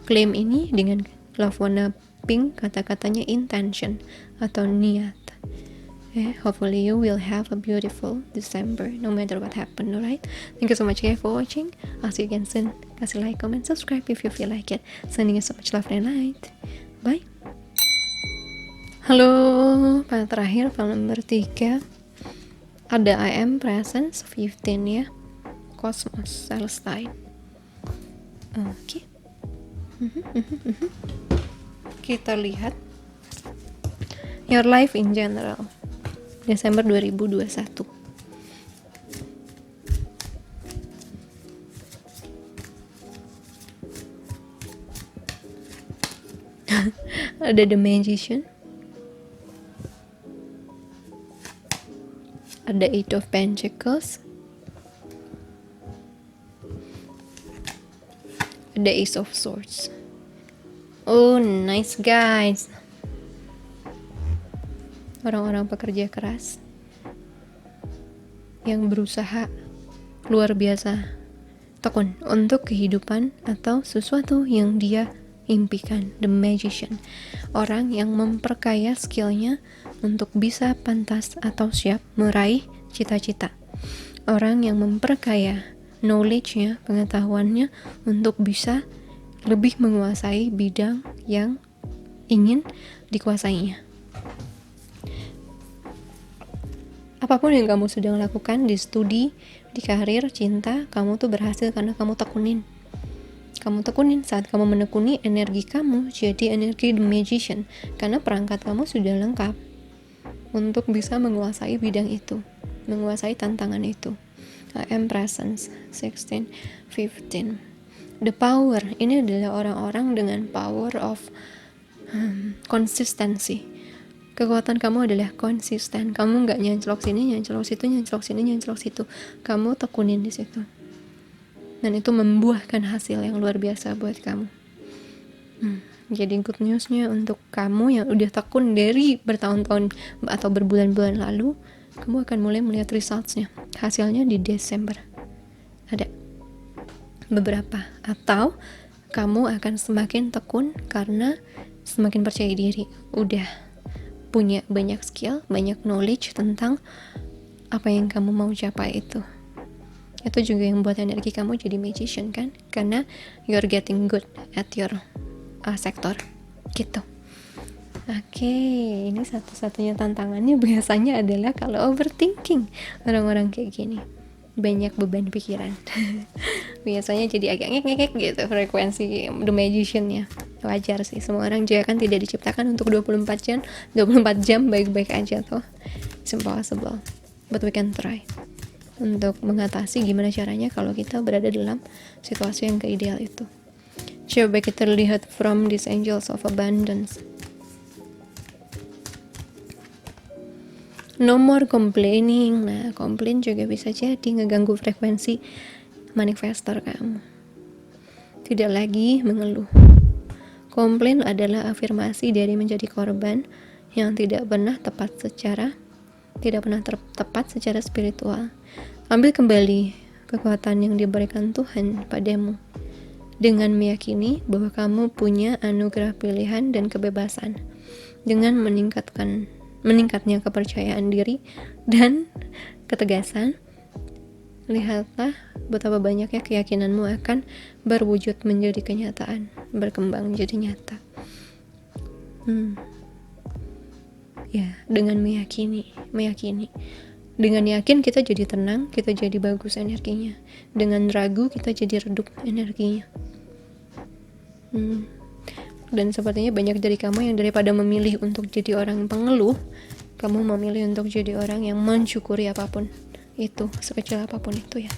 Klaim ini dengan love warna pink, kata-katanya intention atau niat. Hopefully you will have a beautiful December no matter what happen, alright? Thank you so much guys for watching. I'll see you again soon. Kasih like, comment, subscribe if you feel like it. Sending you so much love and light. Bye. Halo, pada terakhir file number 3 ada I am presence 15 ya, Cosmos Celestine. Oke. Kita lihat your life in general Desember 2021. Ada The Magician, ada Eight of Pentacles, ada Ace of Swords. Oh nice guys, orang-orang pekerja keras yang berusaha luar biasa tekun untuk kehidupan atau sesuatu yang dia impikan. The Magician, orang yang memperkaya skillnya untuk bisa pantas atau siap meraih cita-cita, orang yang memperkaya knowledge-nya, pengetahuannya untuk bisa lebih menguasai bidang yang ingin dikuasainya. Apapun yang kamu sedang lakukan di studi, di karir, cinta, kamu tuh berhasil karena kamu tekunin. Kamu tekunin, saat kamu menekuni, energi kamu jadi energi The Magician, karena perangkat kamu sudah lengkap untuk bisa menguasai bidang itu, menguasai tantangan itu. I am presence 16, 15. The power, ini adalah orang-orang dengan power of konsistensi. Kekuatan kamu adalah konsisten. Kamu nggak nyancelok sini, nyancelok situ, nyancelok sini, nyancelok situ. Kamu tekunin di situ. Dan itu membuahkan hasil yang luar biasa buat kamu. Jadi good newsnya untuk kamu yang udah tekun dari bertahun-tahun atau berbulan-bulan lalu, kamu akan mulai melihat resultsnya, hasilnya di Desember. Ada beberapa, atau kamu akan semakin tekun karena semakin percaya diri, udah punya banyak skill, banyak knowledge tentang apa yang kamu mau capai itu. Itu juga yang buat energi kamu jadi magician kan, karena you're getting good at your sektor gitu. Oke, ini satu-satunya tantangannya biasanya adalah kalau overthinking. Orang-orang kayak gini banyak beban pikiran. Biasanya jadi agak ngek-ngek gitu frekuensi The Magician-nya. Wajar sih, semua orang juga kan tidak diciptakan untuk 24 jam baik-baik aja tuh. It's impossible. But we can try untuk mengatasi gimana caranya kalau kita berada dalam situasi yang gak ideal itu. Coba kita lihat from these angels of abundance. No more complaining. Nah, komplain juga bisa jadi ngeganggu frekuensi manifestor kamu. Tidak lagi mengeluh. Komplain adalah afirmasi dari menjadi korban yang tidak pernah tepat secara spiritual. Ambil kembali kekuatan yang diberikan Tuhan padamu dengan meyakini bahwa kamu punya anugerah pilihan dan kebebasan. Dengan meningkatnya kepercayaan diri dan ketegasan, lihatlah betapa banyaknya keyakinanmu akan berwujud menjadi kenyataan, berkembang menjadi nyata. Ya, dengan meyakini. Dengan yakin kita jadi tenang, kita jadi bagus energinya. Dengan ragu kita jadi redup energinya. Dan sepertinya banyak dari kamu yang daripada memilih untuk jadi orang pengeluh, kamu memilih untuk jadi orang yang mensyukuri apapun itu, sekecil apapun itu ya.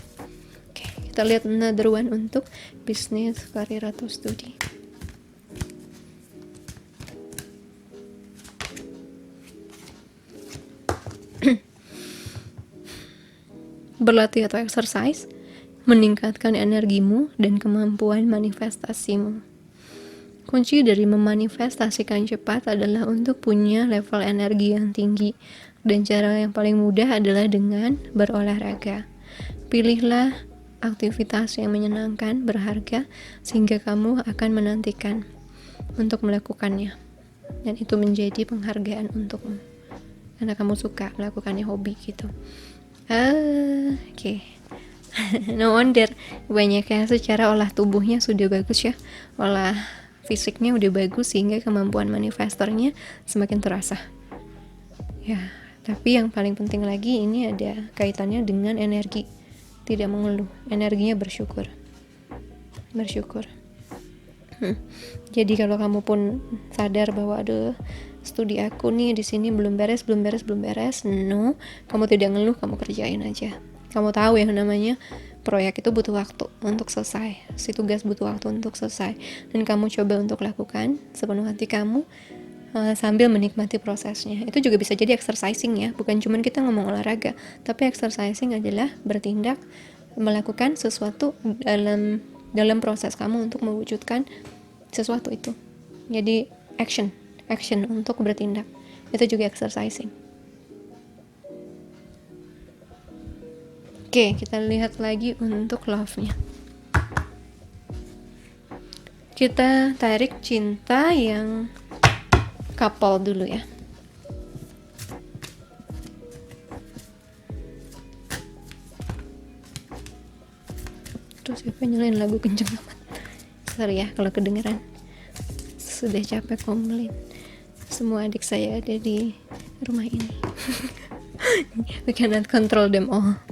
Oke, kita lihat another one untuk bisnis, karir, atau studi. Berlatih atau exercise meningkatkan energimu dan kemampuan manifestasimu. Kunci dari memanifestasikan cepat adalah untuk punya level energi yang tinggi, dan cara yang paling mudah adalah dengan berolahraga. Pilihlah aktivitas yang menyenangkan, berharga, sehingga kamu akan menantikan untuk melakukannya, dan itu menjadi penghargaan untukmu karena kamu suka melakukannya, hobi gitu. Oke. No wonder banyaknya secara olah tubuhnya sudah bagus ya, olah fisiknya udah bagus sehingga kemampuan manifestornya semakin terasa ya. Tapi yang paling penting lagi, ini ada kaitannya dengan energi, tidak mengeluh, energinya bersyukur. Jadi kalau kamu pun sadar bahwa aduh, studi aku nih di sini belum beres, no, kamu tidak ngeluh, kamu kerjain aja. Kamu tahu yang namanya proyek itu butuh waktu untuk selesai, si tugas butuh waktu untuk selesai, dan kamu coba untuk lakukan sepenuh hati kamu sambil menikmati prosesnya. Itu juga bisa jadi exercising ya, bukan cuma kita ngomong olahraga, tapi exercising adalah bertindak, melakukan sesuatu dalam proses kamu untuk mewujudkan sesuatu itu. Jadi action untuk bertindak, itu juga exercising. Oke, kita lihat lagi untuk love-nya. Kita tarik cinta yang couple dulu ya. Terus siapa nyalain lagu kenceng amat. Sorry ya kalau kedengeran. Sudah capek komplain. Semua adik saya ada di rumah ini. We cannot control them all.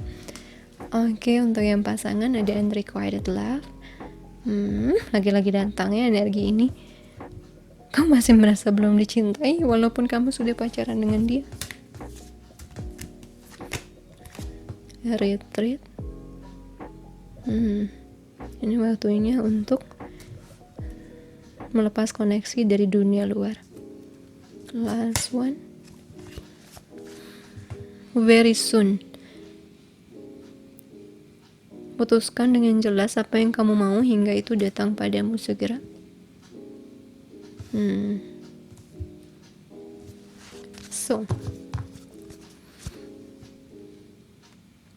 Oke, untuk yang pasangan ada unrequited love. Lagi-lagi datangnya energi ini. Kamu masih merasa belum dicintai walaupun kamu sudah pacaran dengan dia. Retreat. Ini waktunya untuk melepas koneksi dari dunia luar. Last one. Very soon. Putuskan dengan jelas apa yang kamu mau hingga itu datang padamu segera. So,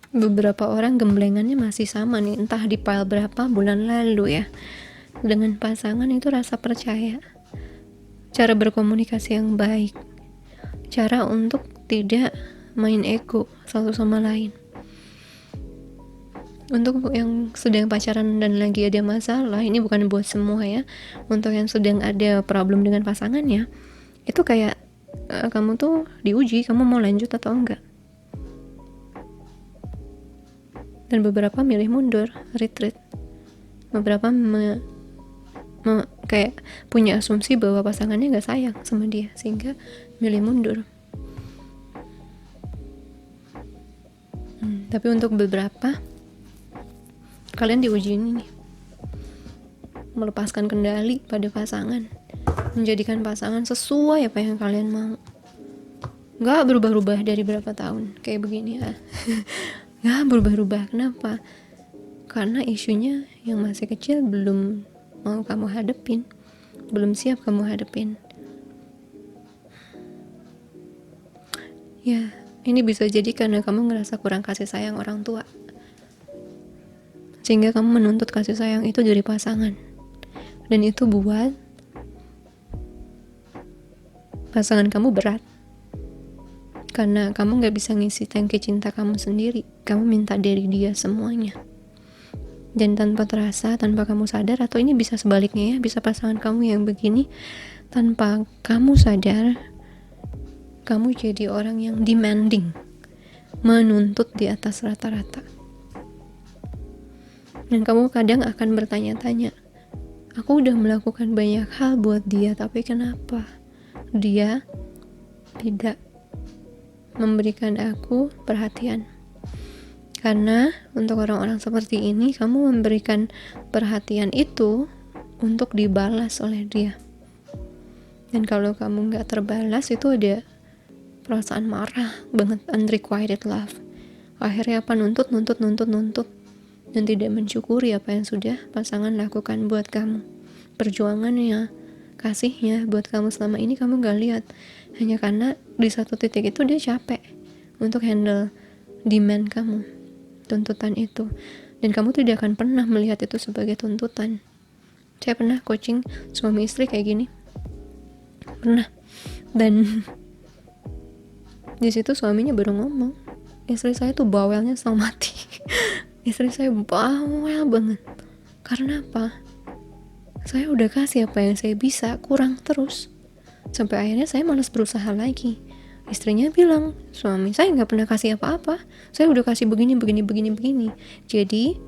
beberapa orang gemblengannya masih sama nih, entah di file berapa bulan lalu ya. Dengan pasangan itu rasa percaya, cara berkomunikasi yang baik, cara untuk tidak main ego satu sama lain. Untuk yang sedang pacaran dan lagi ada masalah, ini bukan buat semua ya. Untuk yang sedang ada problem dengan pasangannya, itu kayak kamu tuh diuji, kamu mau lanjut atau enggak. Dan beberapa milih mundur, retreat. Beberapa kayak punya asumsi bahwa pasangannya gak sayang sama dia, sehingga milih mundur. Tapi untuk beberapa, kalian diuji ini nih. melepaskan kendali pada pasangan, menjadikan pasangan sesuai apa yang kalian mau. Nggak berubah-ubah dari berapa tahun kayak begini ya. Nggak berubah-ubah. Kenapa? Karena isunya yang masih kecil belum mau kamu hadepin, belum siap kamu hadepin. Ya, ini bisa jadi karena kamu ngerasa kurang kasih sayang orang tua, sehingga kamu menuntut kasih sayang itu dari pasangan, dan itu buat pasangan kamu berat, karena kamu gak bisa ngisi tangki cinta kamu sendiri. Kamu minta dari dia semuanya, dan tanpa terasa, tanpa kamu sadar, atau ini bisa sebaliknya ya, bisa pasangan kamu yang begini, tanpa kamu sadar, kamu jadi orang yang demanding, menuntut di atas rata-rata. Dan kamu kadang akan bertanya-tanya, aku udah melakukan banyak hal buat dia, tapi kenapa dia tidak memberikan aku perhatian? Karena untuk orang-orang seperti ini, kamu memberikan perhatian itu untuk dibalas oleh dia. Dan kalau kamu gak terbalas, itu ada perasaan marah banget, unrequited love. Akhirnya apa? Nuntut, dan tidak mensyukuri apa yang sudah pasangan lakukan buat kamu. Perjuangannya, kasihnya buat kamu selama ini kamu gak lihat, hanya karena di satu titik itu dia capek untuk handle demand kamu, tuntutan itu, dan kamu tidak akan pernah melihat itu sebagai tuntutan. Saya pernah coaching suami istri kayak gini, pernah, dan di situ suaminya baru ngomong, istri saya tuh bawelnya setengah mati. Istri saya bawel banget. Karena apa? Saya udah kasih apa yang saya bisa, kurang terus, sampai akhirnya saya malas berusaha lagi. Istrinya bilang, suami saya gak pernah kasih apa-apa, saya udah kasih begini. Jadi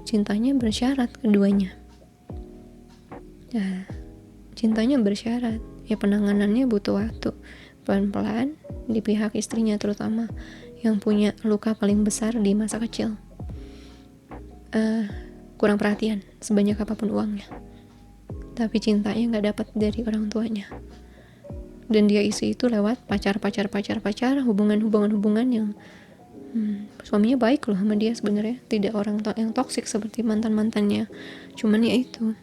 cintanya bersyarat keduanya. Nah, cintanya bersyarat, ya penanganannya butuh waktu, pelan-pelan di pihak istrinya terutama, yang punya luka paling besar di masa kecil. Kurang perhatian sebanyak apapun uangnya, tapi cintanya gak dapat dari orang tuanya. Dan dia isi itu lewat pacar, hubungan yang suaminya baik loh sama dia sebenarnya, tidak orang yang toksik seperti mantannya. Cuman ya itu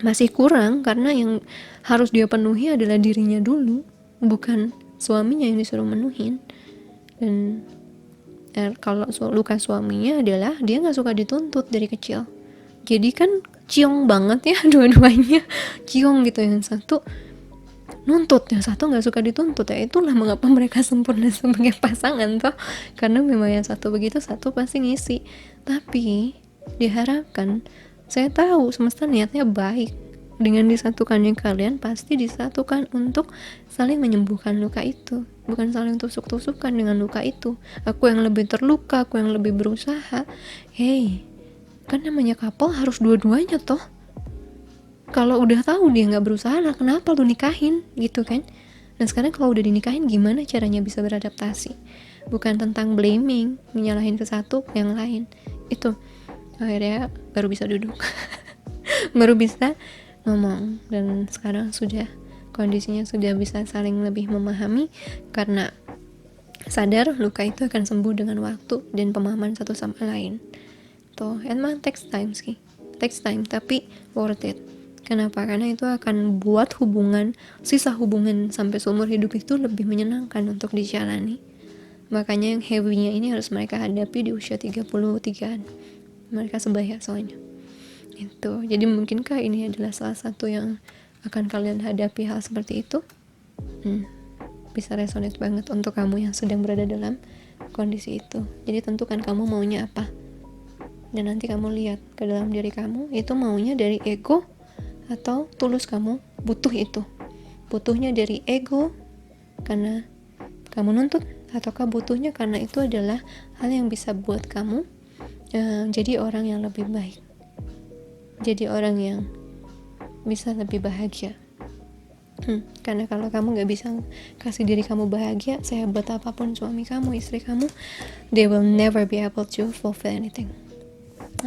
masih kurang, karena yang harus dia penuhi adalah dirinya dulu, bukan suaminya yang disuruh menuhin. Dan kalau luka suaminya adalah dia nggak suka dituntut dari kecil, jadi kan ciong banget ya dua-duanya, ciong gitu, yang satu nuntut, yang satu nggak suka dituntut. Ya itulah mengapa mereka sempurna sebagai pasangan toh, karena memang yang satu begitu, satu pasti ngisi. Tapi diharapkan, saya tahu semesta niatnya baik, dengan disatukannya kalian pasti disatukan untuk saling menyembuhkan luka itu, bukan saling tusuk-tusukan dengan luka itu. Aku yang lebih terluka, aku yang lebih berusaha. Hey, kan namanya couple harus dua-duanya toh. Kalau udah tahu dia nggak berusaha, lah kenapa lu nikahin gitu kan? Dan sekarang kalau udah dinikahin, gimana caranya bisa beradaptasi? Bukan tentang blaming, menyalahin ke satu yang lain. Itu akhirnya baru bisa duduk, baru bisa ngomong. Dan sekarang sudah kondisinya sudah bisa saling lebih memahami, karena sadar luka itu akan sembuh dengan waktu dan pemahaman satu sama lain. Tuh, emang takes time, tapi worth it. Kenapa? Karena itu akan buat sisa hubungan sampai seumur hidup itu lebih menyenangkan untuk dijalani. Makanya yang heavy-nya ini harus mereka hadapi di usia 33-an. Mereka sebaya soalnya. Itu. Jadi mungkinkah ini adalah salah satu yang akan kalian hadapi hal seperti itu? Bisa resonate banget untuk kamu yang sedang berada dalam kondisi itu. Jadi tentukan kamu maunya apa. Dan nanti kamu lihat ke dalam diri kamu, itu maunya dari ego atau tulus kamu butuh itu. Butuhnya dari ego karena kamu nuntut, ataukah butuhnya karena itu adalah hal yang bisa buat kamu jadi orang yang lebih baik, jadi orang yang bisa lebih bahagia. Karena kalau kamu gak bisa kasih diri kamu bahagia, sehebat apapun suami kamu, istri kamu, they will never be able to fulfill anything.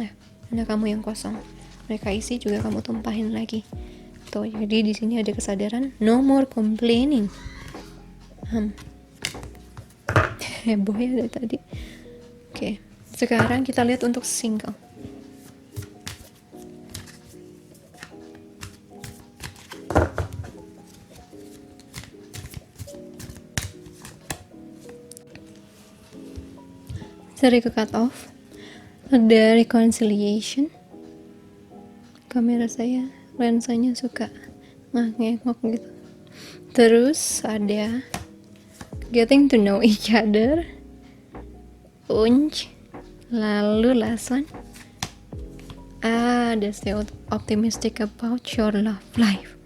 Nah, karena kamu yang kosong, mereka isi juga kamu tumpahin lagi. Tuh, jadi di sini ada kesadaran no more complaining. Heboh ya dari tadi. Oke, sekarang kita lihat untuk single. Dari ke cut off, ada reconciliation. Kamera saya, lensanya suka ngengok gitu. Terus ada getting to know each other, lalu last one, ada stay optimistic about your love life.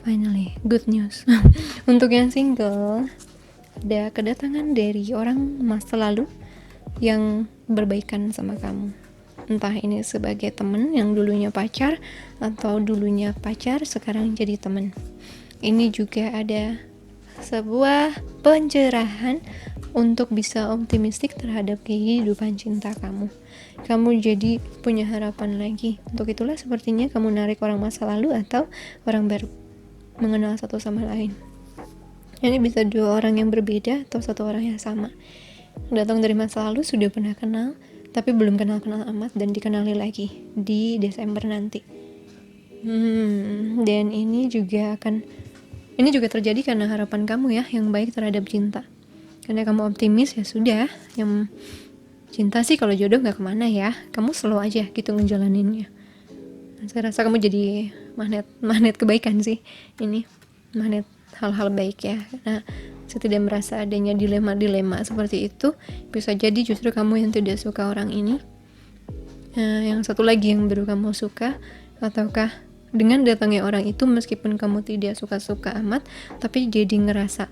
Finally, good news. Untuk yang single, ada kedatangan dari orang masa lalu yang berbaikan sama kamu. Entah ini sebagai teman yang dulunya pacar, atau dulunya pacar sekarang jadi teman. Ini juga ada sebuah pencerahan untuk bisa optimistik terhadap kehidupan cinta kamu. Kamu jadi punya harapan lagi. Untuk itulah sepertinya kamu narik orang masa lalu atau orang baru, mengenal satu sama lain. Ini bisa dua orang yang berbeda atau satu orang yang sama. Datang dari masa lalu, sudah pernah kenal, tapi belum kenal-kenal amat dan dikenali lagi di Desember nanti. Dan ini juga terjadi karena harapan kamu ya yang baik terhadap cinta. Karena kamu optimis, ya sudah. Yang cinta sih kalau jodoh gak kemana ya, kamu slow aja gitu ngejalaninnya. Saya rasa kamu jadi magnet kebaikan sih. Ini magnet hal-hal baik ya. Nah, saya tidak merasa adanya dilema-dilema seperti itu. Bisa jadi justru kamu yang tidak suka orang ini, yang satu lagi yang baru kamu suka. Ataukah dengan datangnya orang itu, meskipun kamu tidak suka-suka amat, tapi jadi ngerasa,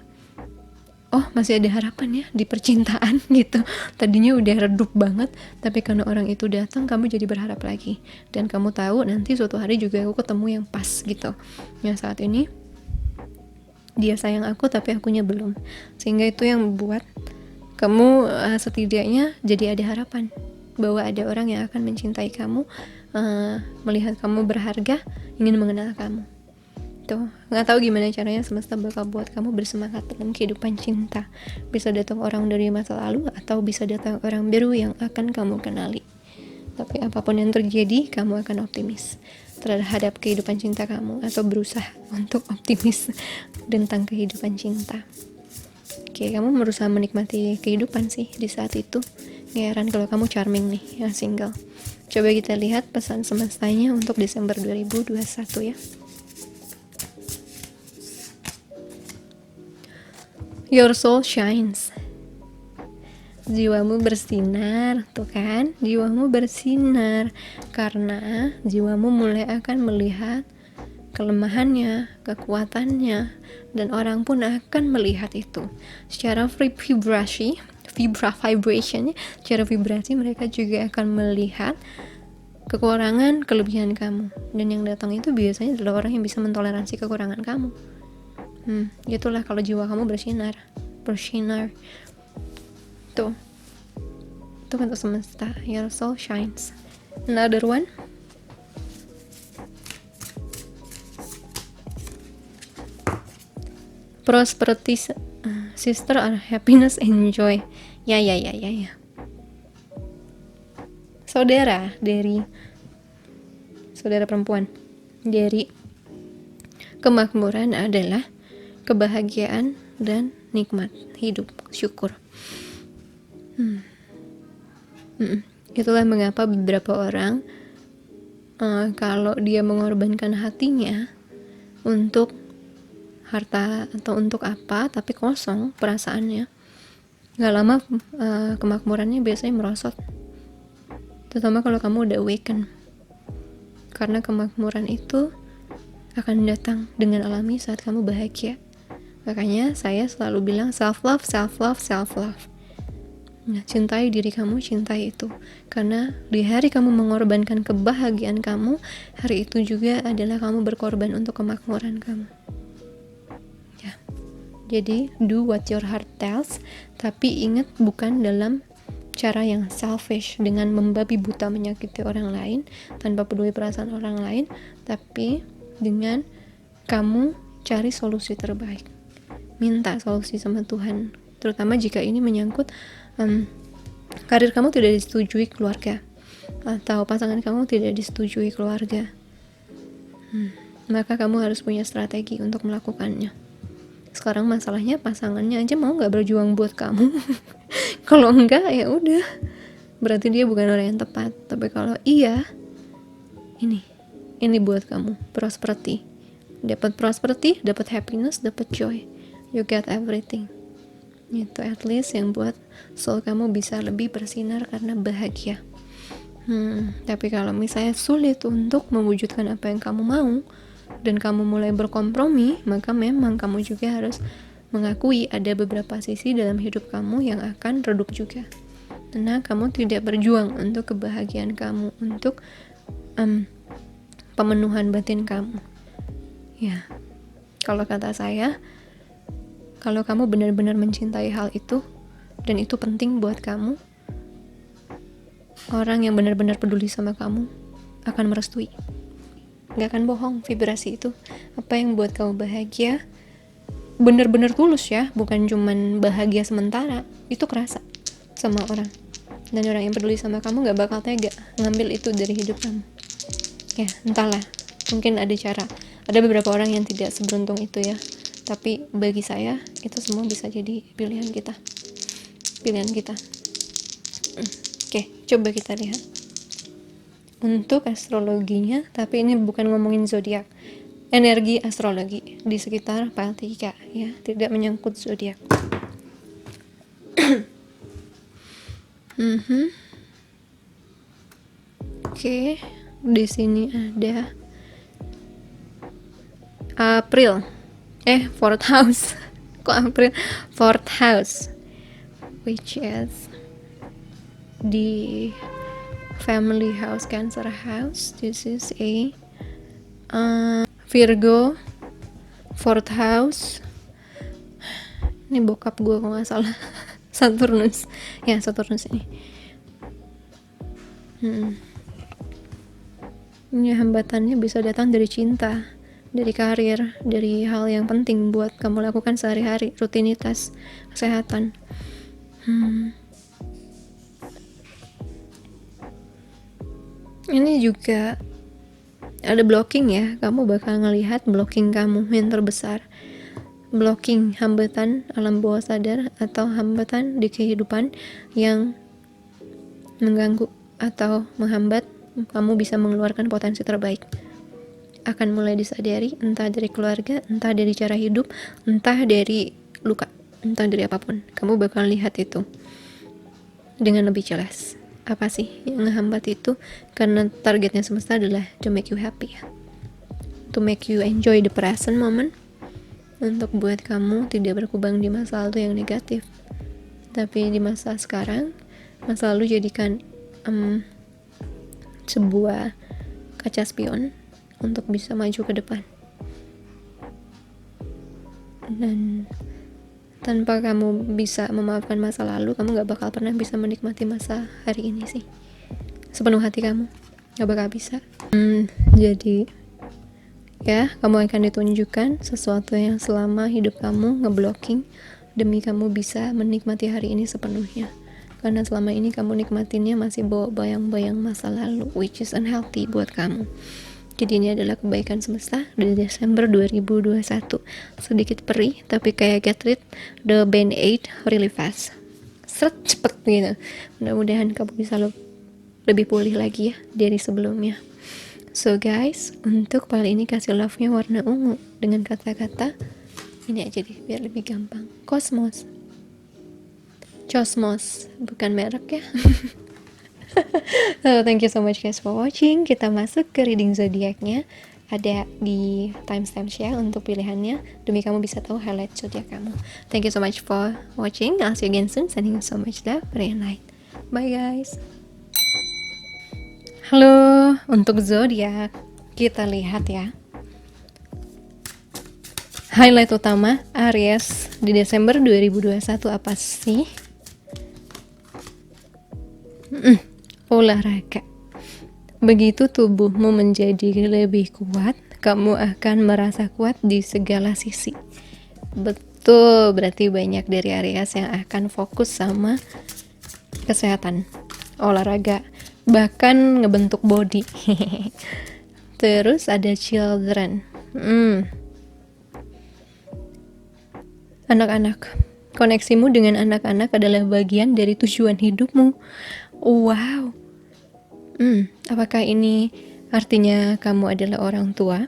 oh masih ada harapan ya di percintaan gitu. Tadinya udah redup banget, tapi karena orang itu datang, kamu jadi berharap lagi. Dan kamu tahu nanti suatu hari juga aku ketemu yang pas gitu. Yang saat ini dia sayang aku tapi akunya belum, sehingga itu yang membuat kamu setidaknya jadi ada harapan bahwa ada orang yang akan mencintai kamu, melihat kamu berharga, ingin mengenal kamu. Tuh, nggak tahu gimana caranya semesta bakal buat kamu bersemangat dalam kehidupan cinta. Bisa datang orang dari masa lalu atau bisa datang orang baru yang akan kamu kenali. Tapi apapun yang terjadi, kamu akan optimis terhadap kehidupan cinta kamu, atau berusaha untuk optimis tentang kehidupan cinta. Oke, kamu berusaha menikmati kehidupan sih di saat itu. Heran kalau kamu charming nih yang single. Coba kita lihat pesan semestanya untuk Desember 2021 ya. Your soul shines. Jiwamu bersinar, tuh kan? Jiwamu bersinar karena jiwamu mulai akan melihat kelemahannya, kekuatannya, dan orang pun akan melihat itu. Secara vibration, secara vibrasi mereka juga akan melihat kekurangan, kelebihan kamu. Dan yang datang itu biasanya adalah orang yang bisa mentoleransi kekurangan kamu. Itulah kalau jiwa kamu bersinar. Tuh, itu untuk semesta. Your soul shines. Another one. Prosperity, sister, or happiness and joy. Ya. Saudara perempuan dari kemakmuran adalah kebahagiaan dan nikmat hidup, syukur. Itulah mengapa beberapa orang kalau dia mengorbankan hatinya untuk harta atau untuk apa, tapi kosong perasaannya, gak lama kemakmurannya biasanya merosot. Terutama kalau kamu udah awaken, karena kemakmuran itu akan datang dengan alami saat kamu bahagia. Makanya saya selalu bilang self love. Nah, cintai diri kamu, cintai itu. Karena di hari kamu mengorbankan kebahagiaan kamu, hari itu juga adalah kamu berkorban untuk kemakmuran kamu. Jadi do what your heart tells, tapi ingat bukan dalam cara yang selfish dengan membabi buta menyakiti orang lain tanpa peduli perasaan orang lain, tapi dengan kamu cari solusi terbaik, minta solusi sama Tuhan, terutama jika ini menyangkut karir kamu tidak disetujui keluarga atau pasangan kamu tidak disetujui keluarga. Maka kamu harus punya strategi untuk melakukannya. Sekarang masalahnya pasangannya aja mau nggak berjuang buat kamu. Kalau enggak ya udah, berarti dia bukan orang yang tepat. Tapi kalau iya, ini buat kamu, prosperity. Dapat prosperity, dapat happiness, dapat joy. You get everything. Itu at least yang buat soul kamu bisa lebih bersinar karena bahagia. Tapi kalau misalnya sulit untuk mewujudkan apa yang kamu mau dan kamu mulai berkompromi, maka memang kamu juga harus mengakui ada beberapa sisi dalam hidup kamu yang akan redup juga. Karena kamu tidak berjuang untuk kebahagiaan kamu, untuk pemenuhan batin kamu. Ya, kalau kata saya, kalau kamu benar-benar mencintai hal itu dan itu penting buat kamu, orang yang benar-benar peduli sama kamu akan merestui. Gak akan bohong, vibrasi itu apa yang buat kamu bahagia benar-benar tulus ya, bukan cuman bahagia sementara, itu kerasa sama orang. Dan orang yang peduli sama kamu gak bakal tega ngambil itu dari hidup kamu. Ya, entahlah, mungkin ada cara. Ada beberapa orang yang tidak seberuntung itu ya, tapi bagi saya itu semua bisa jadi pilihan kita. Oke, coba kita lihat untuk astrologinya, tapi ini bukan ngomongin zodiak, energi astrologi di sekitar file 3 ya, tidak menyangkut zodiak. Oke, di sini ada April, fourth house. Kok April? Fourth house, which is di family house, Cancer house. This is a Virgo, fourth house. Ini bokap gue kalau nggak salah. Saturnus, ya Saturnus ini. Ini hambatannya bisa datang dari cinta, dari karir, dari hal yang penting buat kamu lakukan sehari-hari, rutinitas, kesehatan. Ini juga ada blocking ya, kamu bakal ngelihat blocking kamu yang terbesar, blocking, hambatan alam bawah sadar atau hambatan di kehidupan yang mengganggu atau menghambat kamu bisa mengeluarkan potensi terbaik. Akan mulai disadari, entah dari keluarga, entah dari cara hidup, entah dari luka, entah dari apapun. Kamu bakal lihat itu dengan lebih jelas. Apa sih yang ngehambat itu? Karena targetnya semesta adalah to make you happy, to make you enjoy the present moment, untuk buat kamu tidak berkubang di masa lalu yang negatif, tapi di masa sekarang, masa lalu jadikan sebuah kaca spion untuk bisa maju ke depan. Dan tanpa kamu bisa memaafkan masa lalu, kamu gak bakal pernah bisa menikmati masa hari ini sih sepenuh hati kamu, gak bakal bisa. Jadi ya, kamu akan ditunjukkan sesuatu yang selama hidup kamu ngeblocking demi kamu bisa menikmati hari ini sepenuhnya. Karena selama ini kamu nikmatinnya masih bawa bayang-bayang masa lalu, which is unhealthy buat kamu. Jadi ini adalah kebaikan semesta di Desember 2021. Sedikit perih, tapi kayak get rid the band-aid really fast. Cepet gitu. Mudah-mudahan kamu bisa lebih pulih lagi ya dari sebelumnya. So guys, untuk kali ini kasih love-nya warna ungu dengan kata-kata ini aja deh biar lebih gampang. Cosmos, bukan merek ya. So thank you so much guys for watching. Kita masuk ke reading zodiaknya. Ada di timestamp share untuk pilihannya demi kamu bisa tahu highlight zodiak kamu. Thank you so much for watching. I'll see you again soon. Sending you so much love, pray and light. Bye guys. Halo, untuk zodiak kita lihat ya. Highlight utama Aries di Desember 2021 apa sih? Olahraga. Begitu tubuhmu menjadi lebih kuat, kamu akan merasa kuat di segala sisi. Betul, berarti banyak dari Aries yang akan fokus sama kesehatan, olahraga, bahkan ngebentuk body. Terus ada children. Anak-anak. Koneksimu dengan anak-anak adalah bagian dari tujuan hidupmu. Wow. Apakah ini artinya kamu adalah orang tua?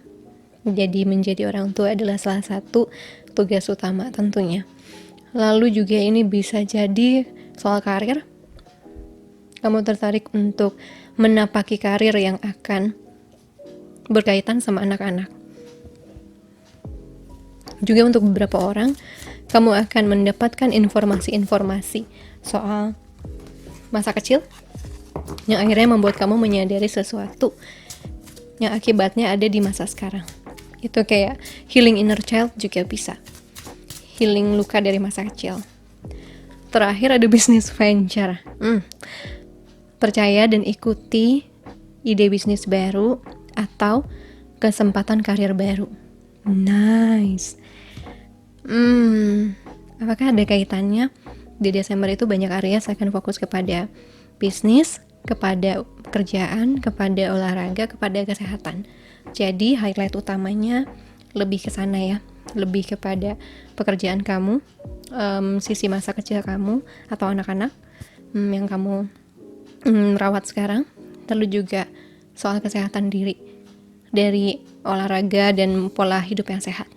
Jadi menjadi orang tua adalah salah satu tugas utama tentunya. Lalu juga ini bisa jadi soal karir. Kamu tertarik untuk menapaki karir yang akan berkaitan sama anak-anak. Juga untuk beberapa orang, kamu akan mendapatkan informasi-informasi soal masa kecil yang akhirnya membuat kamu menyadari sesuatu yang akibatnya ada di masa sekarang. Itu kayak healing inner child juga bisa. Healing luka dari masa kecil. Terakhir ada business venture. Percaya dan ikuti ide bisnis baru atau kesempatan karir baru. Nice. Apakah ada kaitannya? Di Desember itu banyak Aries akan fokus kepada bisnis, kepada pekerjaan, kepada olahraga, kepada kesehatan. Jadi highlight utamanya lebih ke sana ya, lebih kepada pekerjaan kamu, sisi masa kecil kamu atau anak-anak yang kamu rawat sekarang, lalu juga soal kesehatan diri dari olahraga dan pola hidup yang sehat.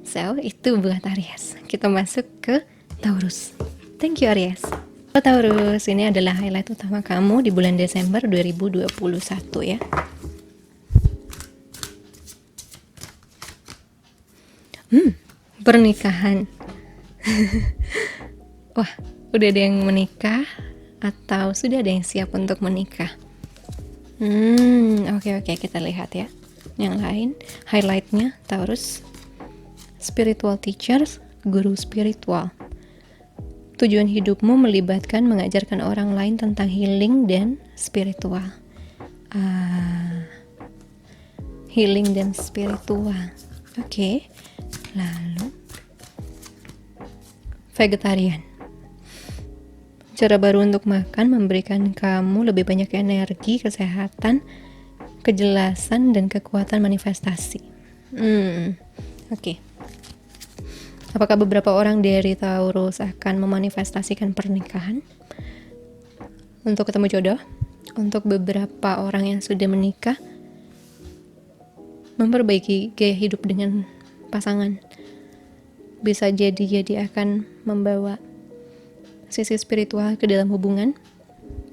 So, itu buat Aries. Kita masuk ke Taurus. Thank you Aries. Taurus, ini adalah highlight utama kamu di bulan Desember 2021 ya. Pernikahan. Wah, udah ada yang menikah atau sudah ada yang siap untuk menikah? Oke, kita lihat ya. Yang lain, highlightnya Taurus. Spiritual teachers, guru spiritual. Tujuan hidupmu melibatkan mengajarkan orang lain tentang healing dan spiritual. Healing dan spiritual. Oke. Lalu vegetarian. Cara baru untuk makan memberikan kamu lebih banyak energi, kesehatan, kejelasan, dan kekuatan manifestasi. Oke. Apakah beberapa orang dari Taurus akan memanifestasikan pernikahan untuk ketemu jodoh? Untuk beberapa orang yang sudah menikah, memperbaiki gaya hidup dengan pasangan. Bisa jadi akan membawa sisi spiritual ke dalam hubungan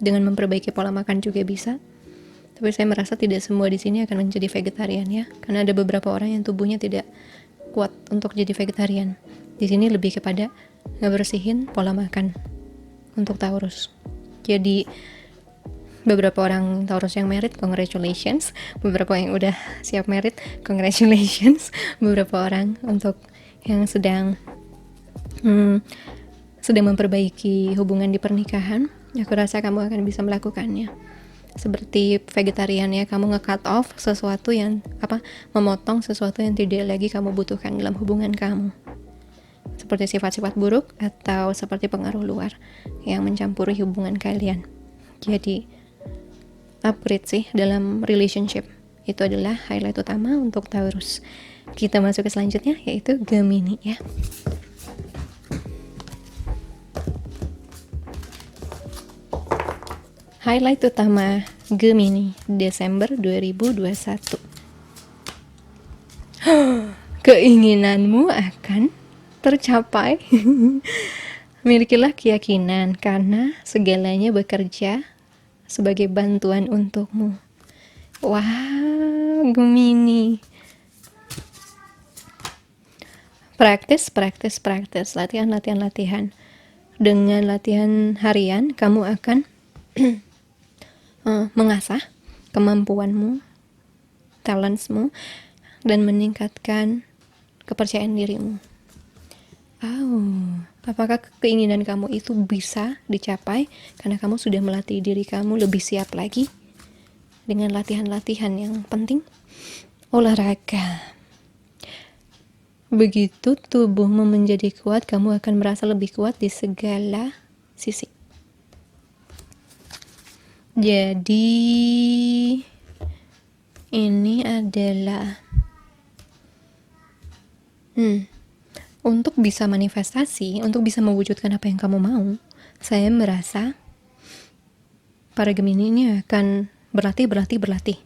dengan memperbaiki pola makan juga bisa. Tapi saya merasa tidak semua di sini akan menjadi vegetarian ya, karena ada beberapa orang yang tubuhnya tidak kuat untuk jadi vegetarian. Di sini lebih kepada ngebersihin pola makan untuk Taurus. Jadi beberapa orang Taurus yang married, congratulations. Beberapa yang udah siap married, congratulations. Beberapa orang untuk yang sedang memperbaiki hubungan di pernikahan, aku rasa kamu akan bisa melakukannya. Seperti vegetarian ya, kamu nge-cut off sesuatu yang memotong sesuatu yang tidak lagi kamu butuhkan dalam hubungan kamu, seperti sifat-sifat buruk atau seperti pengaruh luar yang mencampuri hubungan kalian. Jadi upgrade sih dalam relationship. Itu adalah highlight utama untuk Taurus. Kita masuk ke selanjutnya, yaitu Gemini ya. Highlight utama Gemini Desember 2021. Keinginanmu akan tercapai. Milikilah keyakinan karena segalanya bekerja sebagai bantuan untukmu. Wah, Gemini. Praktis, latihan. Dengan latihan harian, kamu akan mengasah kemampuanmu, talentsmu, dan meningkatkan kepercayaan dirimu. Apakah keinginan kamu itu bisa dicapai karena kamu sudah melatih diri kamu lebih siap lagi dengan latihan-latihan yang penting? Olahraga. Begitu tubuhmu menjadi kuat, kamu akan merasa lebih kuat di segala sisi. Jadi ini adalah untuk bisa manifestasi, untuk bisa mewujudkan apa yang kamu mau, saya merasa para Gemini ini akan berlatih.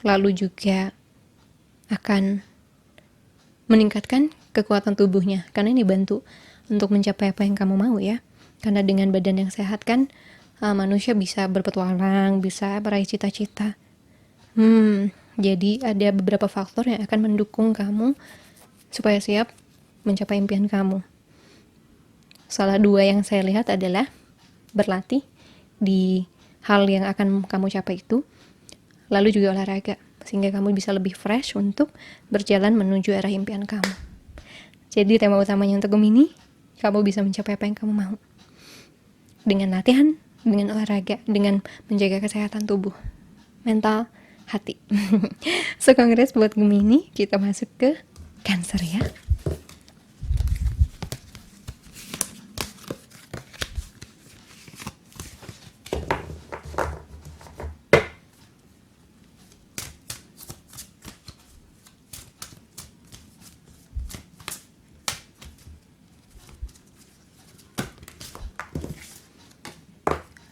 Lalu juga akan meningkatkan kekuatan tubuhnya, karena ini bantu untuk mencapai apa yang kamu mau ya. Karena dengan badan yang sehat kan manusia bisa berpetualang, bisa meraih cita-cita. Jadi ada beberapa faktor yang akan mendukung kamu supaya siap mencapai impian kamu. Salah dua yang saya lihat adalah berlatih di hal yang akan kamu capai itu, lalu juga olahraga, sehingga kamu bisa lebih fresh untuk berjalan menuju arah impian kamu. Jadi tema utamanya untuk Gemini, kamu bisa mencapai apa yang kamu mau dengan latihan, dengan olahraga, dengan menjaga kesehatan tubuh, mental, hati. So congrats buat Gemini. Kita masuk ke Cancer ya.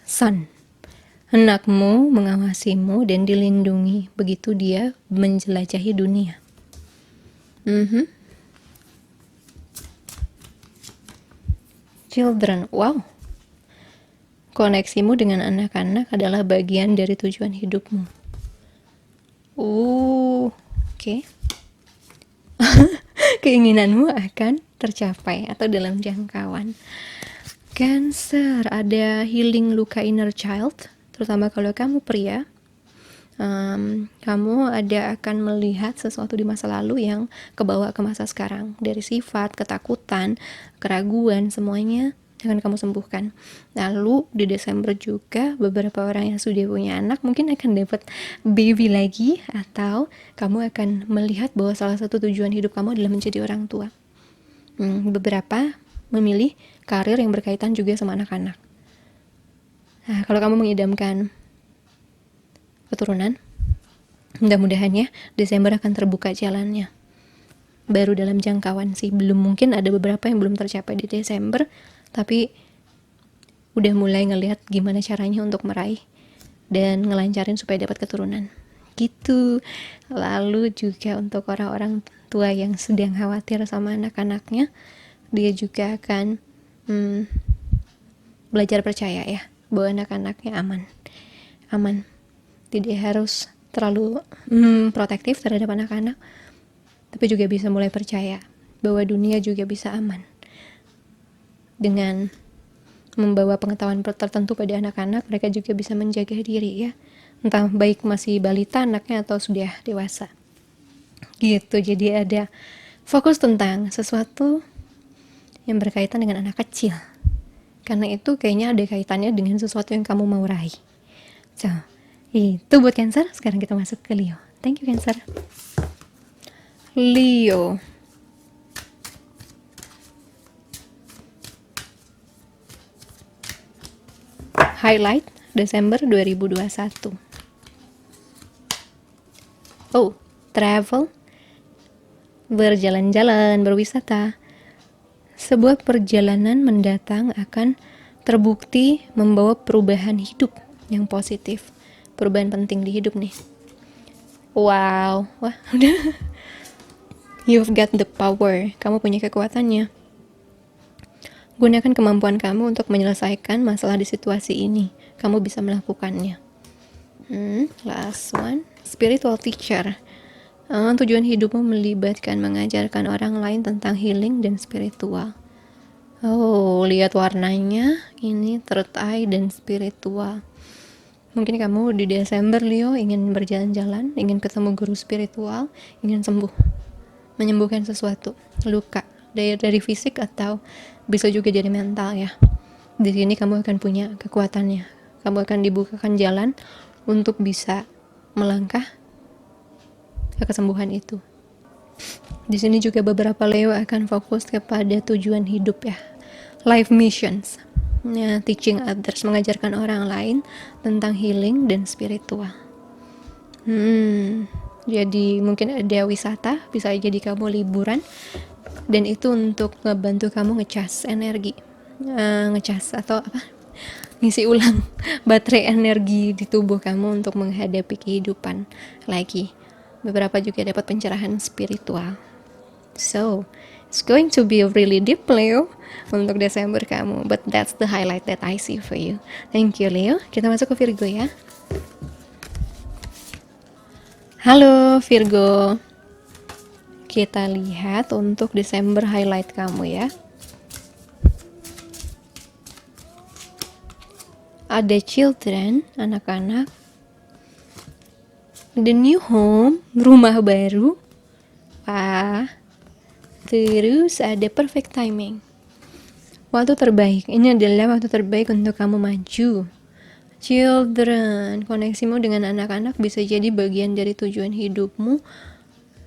Sun. Anakmu mengawasimu dan dilindungi begitu dia menjelajahi dunia. Children, wow. Koneksimu dengan anak-anak adalah bagian dari tujuan hidupmu. Oke. Keinginanmu akan tercapai atau dalam jangkauan. Cancer, ada healing luka inner child, terutama kalau kamu pria. Kamu akan melihat sesuatu di masa lalu yang kebawa ke masa sekarang, dari sifat, ketakutan, keraguan, semuanya akan kamu sembuhkan. Lalu di Desember juga beberapa orang yang sudah punya anak mungkin akan dapat baby lagi, atau kamu akan melihat bahwa salah satu tujuan hidup kamu adalah menjadi orang tua. Beberapa memilih karir yang berkaitan juga sama anak-anak. Nah, kalau kamu mengidamkan keturunan, mudah-mudahan ya Desember akan terbuka jalannya. Baru dalam jangkauan sih, belum, mungkin ada beberapa yang belum tercapai di Desember, tapi udah mulai ngelihat gimana caranya untuk meraih dan ngelancarin supaya dapat keturunan gitu. Lalu juga untuk orang-orang tua yang sedang khawatir sama anak-anaknya, dia juga akan belajar percaya ya bahwa anak-anaknya aman. Tidak harus terlalu protektif terhadap anak-anak, tapi juga bisa mulai percaya bahwa dunia juga bisa aman dengan membawa pengetahuan tertentu pada anak-anak. Mereka juga bisa menjaga diri ya, entah baik masih balita anaknya atau sudah dewasa gitu. Jadi ada fokus tentang sesuatu yang berkaitan dengan anak kecil, karena itu kayaknya ada kaitannya dengan sesuatu yang kamu mau raih. So, itu buat Cancer. Sekarang kita masuk ke Leo. Thank you Cancer. Leo. Highlight Desember 2021. Travel, berjalan-jalan, berwisata. Sebuah perjalanan mendatang akan terbukti membawa perubahan hidup yang positif. Perubahan penting di hidup nih. Wow, wah udah. You've got the power. Kamu punya kekuatannya. Gunakan kemampuan kamu untuk menyelesaikan masalah di situasi ini. Kamu bisa melakukannya. Last one, spiritual teacher. Tujuan hidupmu melibatkan mengajarkan orang lain tentang healing dan spiritual. Lihat warnanya, ini third eye dan spiritual. Mungkin kamu di Desember Leo ingin berjalan-jalan, ingin ketemu guru spiritual, ingin sembuh, menyembuhkan sesuatu, luka, dari fisik atau bisa juga dari mental ya. Di sini kamu akan punya kekuatannya. Kamu akan dibukakan jalan untuk bisa melangkah ke kesembuhan itu. Di sini juga beberapa Leo akan fokus kepada tujuan hidup ya. Life missions. Ya, teaching others, mengajarkan orang lain tentang healing dan spiritual. Jadi mungkin ada wisata, bisa jadi kamu liburan, dan itu untuk ngebantu kamu ngecas energi, ngecas atau apa, ngisi ulang baterai energi di tubuh kamu untuk menghadapi kehidupan lagi. Beberapa juga dapat pencerahan spiritual. So, it's going to be really deep, Leo, untuk Desember kamu. But that's the highlight that I see for you. Thank you, Leo. Kita masuk ke Virgo ya. Halo, Virgo. Kita lihat untuk Desember highlight kamu ya. Ada children, anak-anak. The new home, rumah baru. Terus ada perfect timing. Waktu terbaik. Ini adalah waktu terbaik untuk kamu maju. Children, koneksimu dengan anak-anak bisa jadi bagian dari tujuan hidupmu.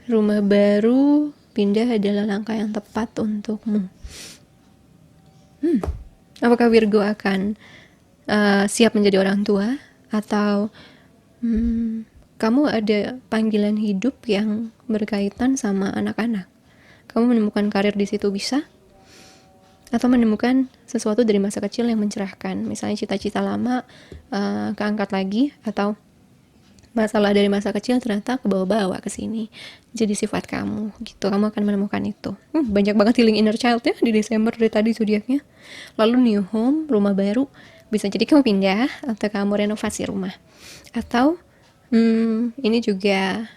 Rumah baru, pindah adalah langkah yang tepat untukmu. Apakah Virgo akan siap menjadi orang tua? Atau kamu ada panggilan hidup yang berkaitan sama anak-anak? Kamu menemukan karir di situ bisa? Atau menemukan sesuatu dari masa kecil yang mencerahkan, misalnya cita-cita lama keangkat lagi, atau masalah dari masa kecil ternyata kebawa-bawa ke sini jadi sifat kamu gitu. Kamu akan menemukan itu. Banyak banget healing inner child ya di Desember dari tadi zodiaknya. Lalu new home, rumah baru, bisa jadi kamu pindah atau kamu renovasi rumah, atau ini juga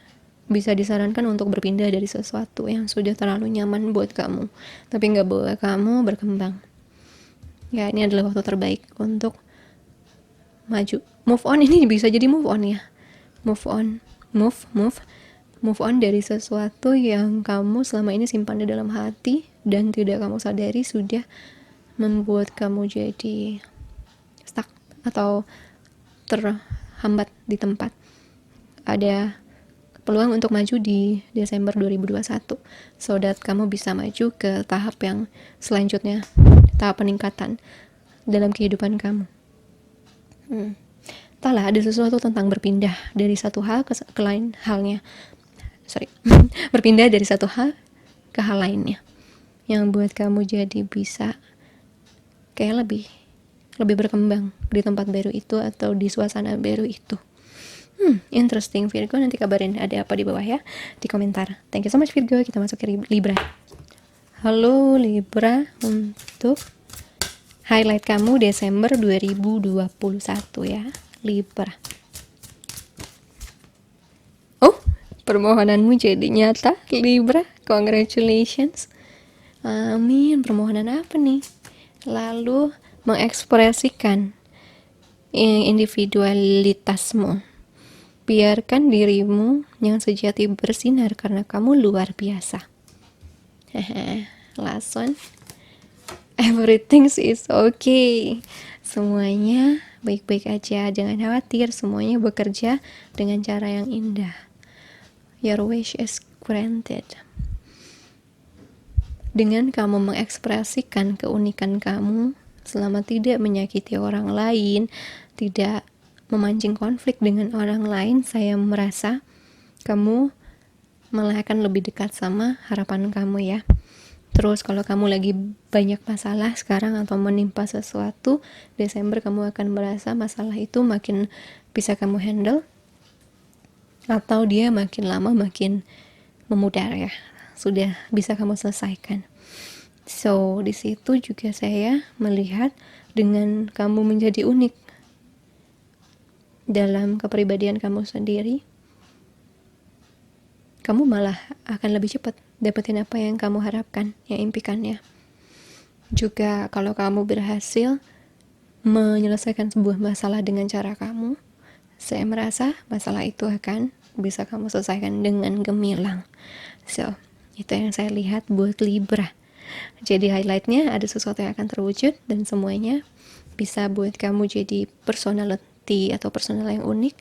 bisa disarankan untuk berpindah dari sesuatu yang sudah terlalu nyaman buat kamu tapi nggak bawa kamu berkembang ya. Ini adalah waktu terbaik untuk maju, move on. Ini bisa jadi move on ya, move on dari sesuatu yang kamu selama ini simpan di dalam hati dan tidak kamu sadari sudah membuat kamu jadi stuck atau terhambat di tempat. Ada peluang untuk maju di Desember 2021 so that kamu bisa maju ke tahap yang selanjutnya, tahap peningkatan dalam kehidupan kamu. Entahlah, ada sesuatu tentang berpindah dari satu hal ke lain halnya. Berpindah dari satu hal ke hal lainnya yang buat kamu jadi bisa kayak lebih berkembang di tempat baru itu atau di suasana baru itu. Interesting Virgo, nanti kabarin ada apa di bawah ya, di komentar. Thank you so much Virgo. Kita masuk ke Libra. Halo Libra, untuk highlight kamu Desember 2021 ya, Libra. Oh, permohonanmu jadi nyata Libra, congratulations. Amin. Permohonan apa nih? Lalu mengekspresikan individualitasmu. Biarkan dirimu yang sejati bersinar karena kamu luar biasa. Last one. Everything is okay. Semuanya baik-baik aja, jangan khawatir. Semuanya bekerja dengan cara yang indah. Your wish is granted. Dengan kamu mengekspresikan keunikan kamu selama tidak menyakiti orang lain, tidak memancing konflik dengan orang lain, saya merasa kamu malah akan lebih dekat sama harapan kamu ya. Terus kalau kamu lagi banyak masalah sekarang atau menimpa sesuatu, Desember kamu akan merasa masalah itu makin bisa kamu handle, atau dia makin lama makin memudar ya, sudah bisa kamu selesaikan. So di situ juga saya melihat dengan kamu menjadi unik dalam kepribadian kamu sendiri, kamu malah akan lebih cepat dapetin apa yang kamu harapkan, yang impikannya. Juga kalau kamu berhasil menyelesaikan sebuah masalah dengan cara kamu, saya merasa masalah itu akan bisa kamu selesaikan dengan gemilang. So, itu yang saya lihat buat Libra Jadi highlightnya ada sesuatu yang akan terwujud dan semuanya bisa buat kamu jadi personality atau personal yang unik.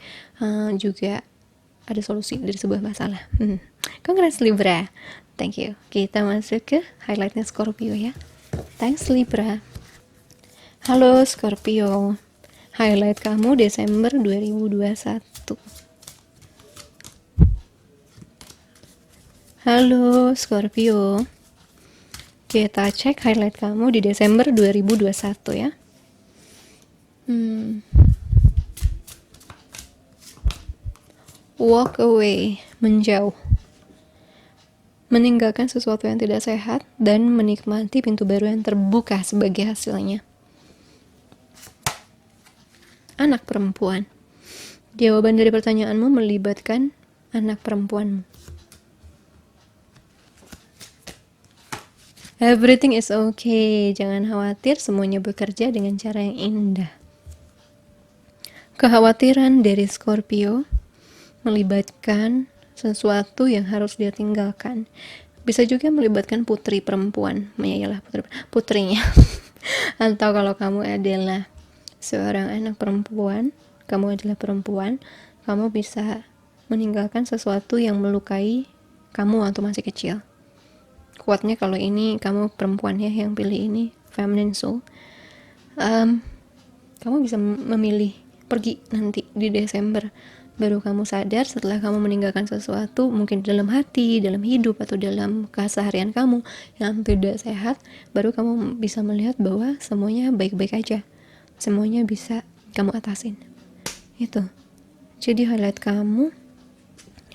Juga ada solusi dari sebuah masalah. Congrats Libra. Thank you. Kita masuk ke highlightnya Scorpio ya. Thanks Libra. Halo Scorpio. Highlight kamu Desember 2021. Halo Scorpio. Kita cek highlight kamu di Desember 2021 ya. Walk away, menjauh. Meninggalkan sesuatu yang tidak sehat dan menikmati pintu baru yang terbuka sebagai hasilnya. Anak perempuan. Jawaban dari pertanyaanmu melibatkan anak perempuanmu. Everything is okay. Jangan khawatir, semuanya bekerja dengan cara yang indah. Kekhawatiran dari Scorpio melibatkan sesuatu yang harus dia tinggalkan. Bisa juga melibatkan putri perempuan, yalah putrinya. Atau kalau kamu adalah seorang anak perempuan, kamu adalah perempuan, kamu bisa meninggalkan sesuatu yang melukai kamu waktu masih kecil. Kuatnya kalau ini kamu perempuan ya yang pilih ini feminine soul, kamu bisa memilih pergi nanti di Desember. Baru kamu sadar setelah kamu meninggalkan sesuatu, mungkin dalam hati, dalam hidup, atau dalam keseharian kamu yang tidak sehat, baru kamu bisa melihat bahwa semuanya baik-baik aja, semuanya bisa kamu atasin. Itu jadi highlight kamu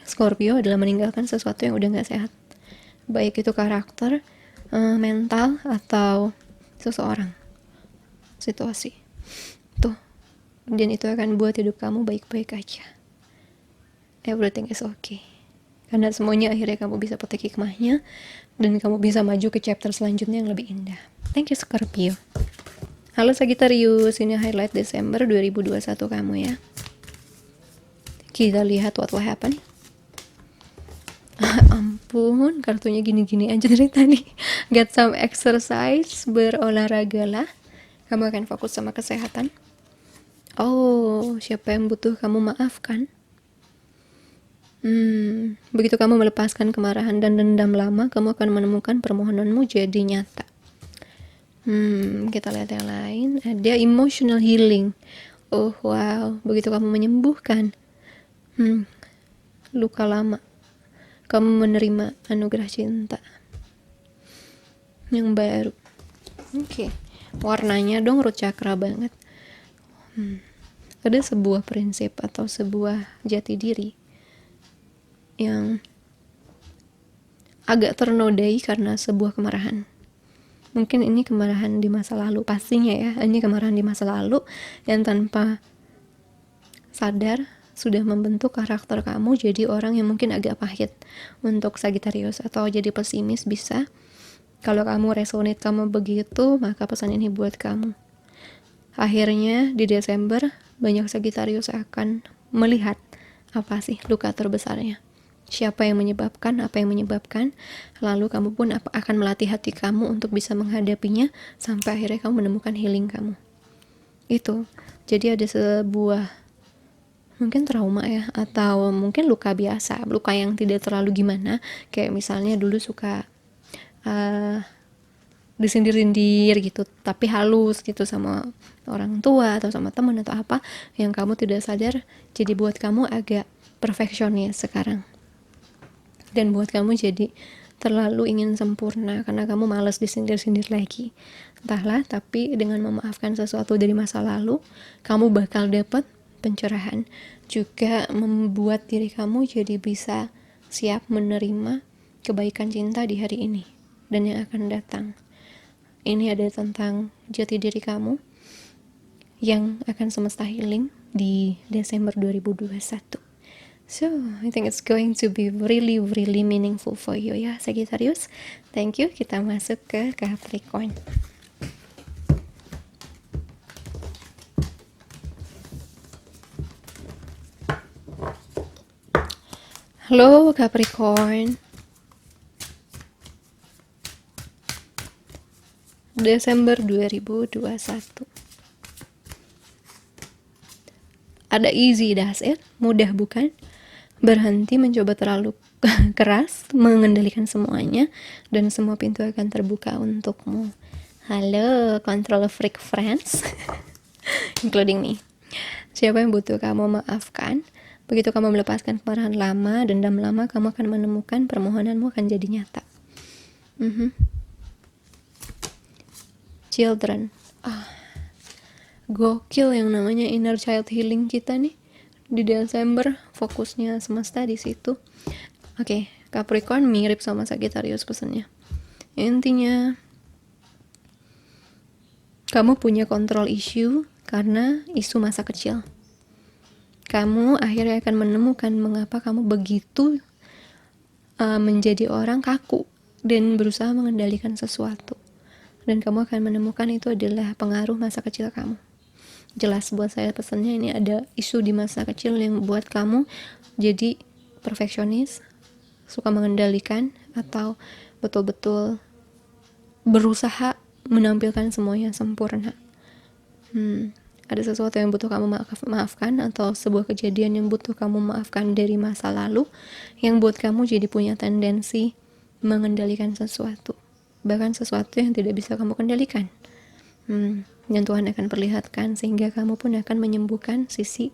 Scorpio adalah meninggalkan sesuatu yang udah gak sehat, baik itu karakter, mental, atau seseorang, situasi tuh. Dan itu akan buat hidup kamu baik-baik aja. Everything is okay, karena semuanya akhirnya kamu bisa petik hikmahnya dan kamu bisa maju ke chapter selanjutnya yang lebih indah. Thank you Scorpio. Halo Sagittarius, ini highlight Desember 2021 kamu ya. Kita lihat what will happen. Ampun, kartunya gini-gini aja dari tadi. Get some exercise, berolahragalah. Kamu akan fokus sama kesehatan. Oh, siapa yang butuh kamu maafkan? Begitu kamu melepaskan kemarahan dan dendam lama, kamu akan menemukan permohonanmu jadi nyata. Kita lihat yang lain. Ada emotional healing. Oh wow, begitu kamu menyembuhkan luka lama, kamu menerima anugerah cinta yang baru. Oke. Warnanya dong root chakra banget. Ada sebuah prinsip atau sebuah jati diri yang agak ternodai karena sebuah kemarahan. Mungkin ini kemarahan di masa lalu, pastinya ya. Ini kemarahan di masa lalu yang tanpa sadar sudah membentuk karakter kamu jadi orang yang mungkin agak pahit. Untuk Sagittarius atau jadi pesimis bisa. Kalau kamu resonate kamu begitu, maka pesan ini buat kamu. Akhirnya di Desember banyak Sagittarius akan melihat apa sih luka terbesarnya, siapa yang menyebabkan, apa yang menyebabkan, lalu kamu pun akan melatih hati kamu untuk bisa menghadapinya sampai akhirnya kamu menemukan healing kamu. Itu jadi ada sebuah mungkin trauma ya, atau mungkin luka biasa, luka yang tidak terlalu gimana, kayak misalnya dulu suka disindir-sindir gitu, tapi halus gitu sama orang tua atau sama teman atau apa, yang kamu tidak sadar jadi buat kamu agak perfeksionis sekarang, dan buat kamu jadi terlalu ingin sempurna karena kamu malas disindir-sindir lagi, entahlah. Tapi dengan memaafkan sesuatu dari masa lalu, kamu bakal dapat pencerahan, juga membuat diri kamu jadi bisa siap menerima kebaikan cinta di hari ini dan yang akan datang. Ini ada tentang jati diri kamu yang akan semesta healing di Desember 2021. So, I think it's going to be really, really meaningful for you ya, Sagittarius. Thank you. Kita masuk ke Capricorn. Halo Capricorn. Desember 2021. Ada easy does it, mudah bukan? Berhenti mencoba terlalu keras mengendalikan semuanya, dan semua pintu akan terbuka untukmu. Halo control freak friends including me. Siapa yang butuh kamu maafkan? Begitu kamu melepaskan kemarahan lama, dendam lama, kamu akan menemukan permohonanmu akan jadi nyata. Children, gokil yang namanya inner child healing kita nih di Desember, fokusnya semesta di situ. Oke, Capricorn mirip sama Sagittarius pesannya. Intinya kamu punya control issue karena isu masa kecil. Kamu akhirnya akan menemukan mengapa kamu begitu menjadi orang kaku dan berusaha mengendalikan sesuatu. Dan kamu akan menemukan itu adalah pengaruh masa kecil kamu. Jelas buat saya pesannya ini ada isu di masa kecil yang buat kamu jadi perfeksionis, suka mengendalikan, atau betul-betul berusaha menampilkan semuanya sempurna. Ada sesuatu yang butuh kamu maafkan, atau sebuah kejadian yang butuh kamu maafkan dari masa lalu yang buat kamu jadi punya tendensi mengendalikan sesuatu, bahkan sesuatu yang tidak bisa kamu kendalikan. Dan Tuhan akan perlihatkan sehingga kamu pun akan menyembuhkan sisi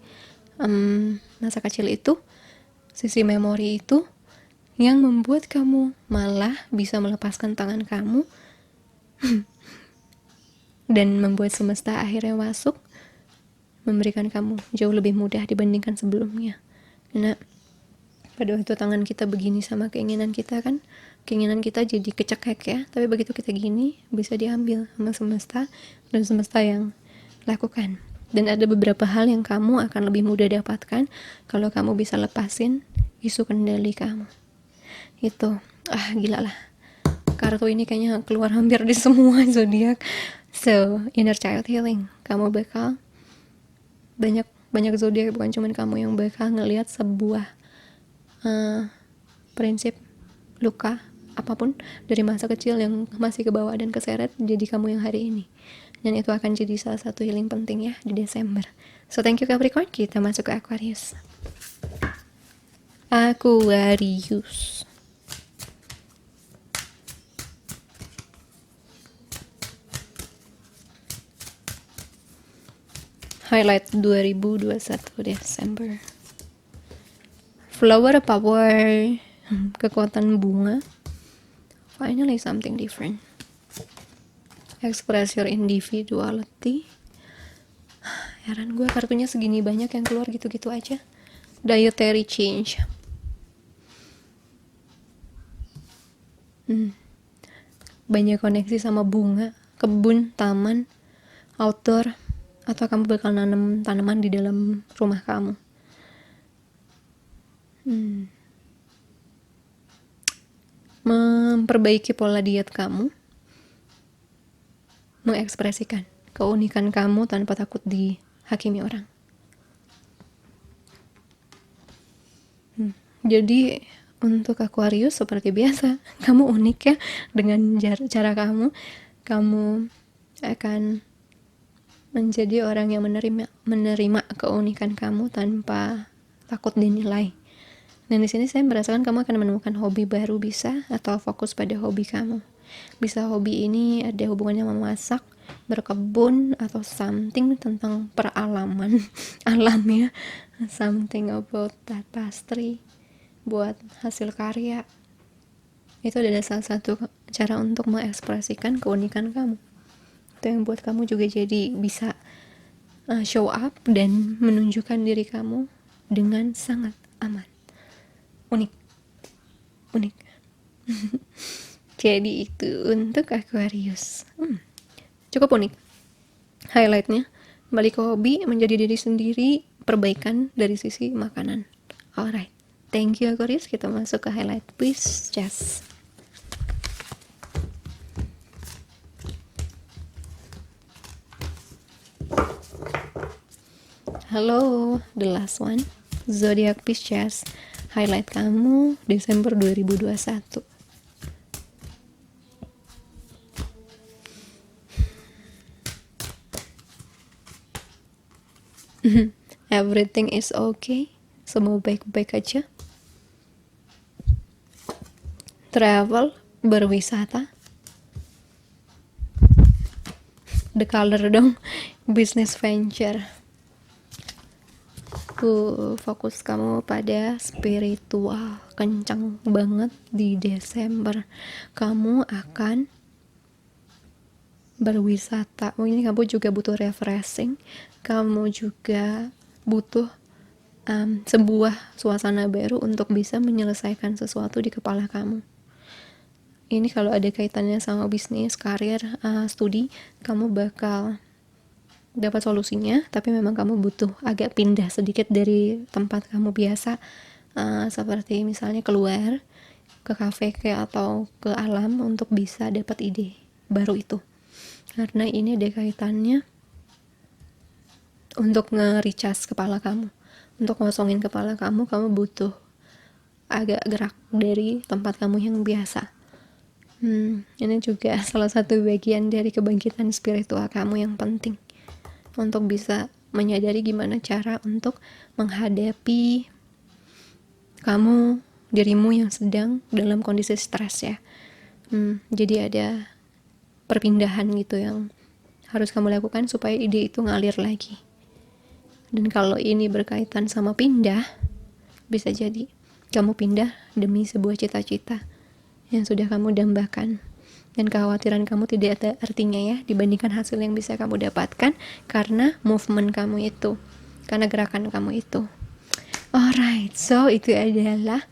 masa kecil itu, sisi memori itu yang membuat kamu malah bisa melepaskan tangan kamu dan membuat semesta akhirnya masuk memberikan kamu jauh lebih mudah dibandingkan sebelumnya. Karena pada waktu tangan kita begini sama keinginan kita kan, keinginan kita jadi kecekek ya, tapi begitu kita gini bisa diambil sama semesta, dan semesta yang lakukan. Dan ada beberapa hal yang kamu akan lebih mudah dapatkan kalau kamu bisa lepasin isu kendali kamu. Itu gila lah, kartu ini kayaknya keluar hampir di semua zodiak. So inner child healing, kamu bakal banyak zodiak, bukan cuma kamu yang bakal ngelihat sebuah prinsip luka apapun dari masa kecil yang masih kebawa dan keseret jadi kamu yang hari ini. Dan itu akan jadi salah satu healing penting ya di Desember. So thank you Capricorn, kita masuk ke Aquarius. Aquarius, highlight 2021 Desember. Flower power, kekuatan bunga. Finally something different. Express your individuality. Heran gue kartunya segini banyak yang keluar gitu-gitu aja. Dietary change. Banyak koneksi sama bunga, kebun, taman, outdoor, atau kamu bakal nanam tanaman di dalam rumah kamu. Memperbaiki pola diet kamu, mengekspresikan keunikan kamu tanpa takut dihakimi orang. Jadi untuk Aquarius seperti biasa, kamu unik ya dengan cara kamu akan menjadi orang yang menerima keunikan kamu tanpa takut dinilai. Dan di sini saya merasakan kamu akan menemukan hobi baru bisa, atau fokus pada hobi kamu. Bisa hobi ini ada hubungannya memasak, berkebun, atau something tentang peralaman alam ya. Something about that pastry, buat hasil karya. Itu adalah salah satu cara untuk mengekspresikan keunikan kamu. Itu yang buat kamu juga jadi bisa show up dan menunjukkan diri kamu dengan sangat aman. Unik. Jadi itu untuk Aquarius. Cukup unik. Highlightnya balik ke hobi, menjadi diri sendiri, perbaikan dari sisi makanan. Alright, thank you Aquarius. Kita masuk ke highlight Pisces. Halo, the last one, zodiak Pisces. Highlight kamu Desember 2021. Everything is okay, semua baik-baik aja. Travel, berwisata. The color dong, business venture. Fokus kamu pada spiritual, kencang banget di Desember. Kamu akan berwisata. Mungkin kamu juga butuh refreshing. Kamu juga butuh sebuah suasana baru untuk bisa menyelesaikan sesuatu di kepala kamu. Ini kalau ada kaitannya sama bisnis, karir, studi, kamu bakal dapat solusinya, tapi memang kamu butuh agak pindah sedikit dari tempat kamu biasa, seperti misalnya keluar ke kafe atau ke alam untuk bisa dapat ide baru itu. Karena ini ada kaitannya untuk nge-recharge kepala kamu, untuk ngosongin kepala kamu butuh agak gerak dari tempat kamu yang biasa. Ini juga salah satu bagian dari kebangkitan spiritual kamu yang penting untuk bisa menyadari gimana cara untuk menghadapi kamu, dirimu yang sedang dalam kondisi stres ya. Jadi ada perpindahan gitu yang harus kamu lakukan supaya ide itu ngalir lagi. Dan kalau ini berkaitan sama pindah, bisa jadi kamu pindah demi sebuah cita-cita yang sudah kamu dambakan, dan kekhawatiran kamu tidak ada artinya ya dibandingkan hasil yang bisa kamu dapatkan karena movement kamu itu, karena gerakan kamu itu. Alright, so itu adalah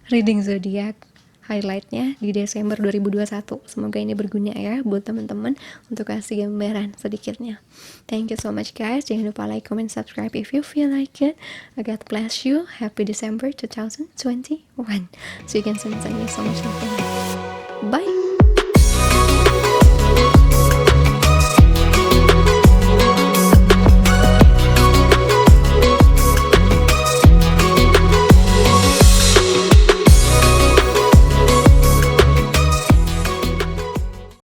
reading zodiak highlightnya di Desember 2021. Semoga ini berguna ya buat teman-teman untuk kasih gambaran sedikitnya. Thank you so much guys. Jangan lupa like, comment, subscribe if you feel like it. God bless you. Happy December 2021. So you can send me so much love. Bye.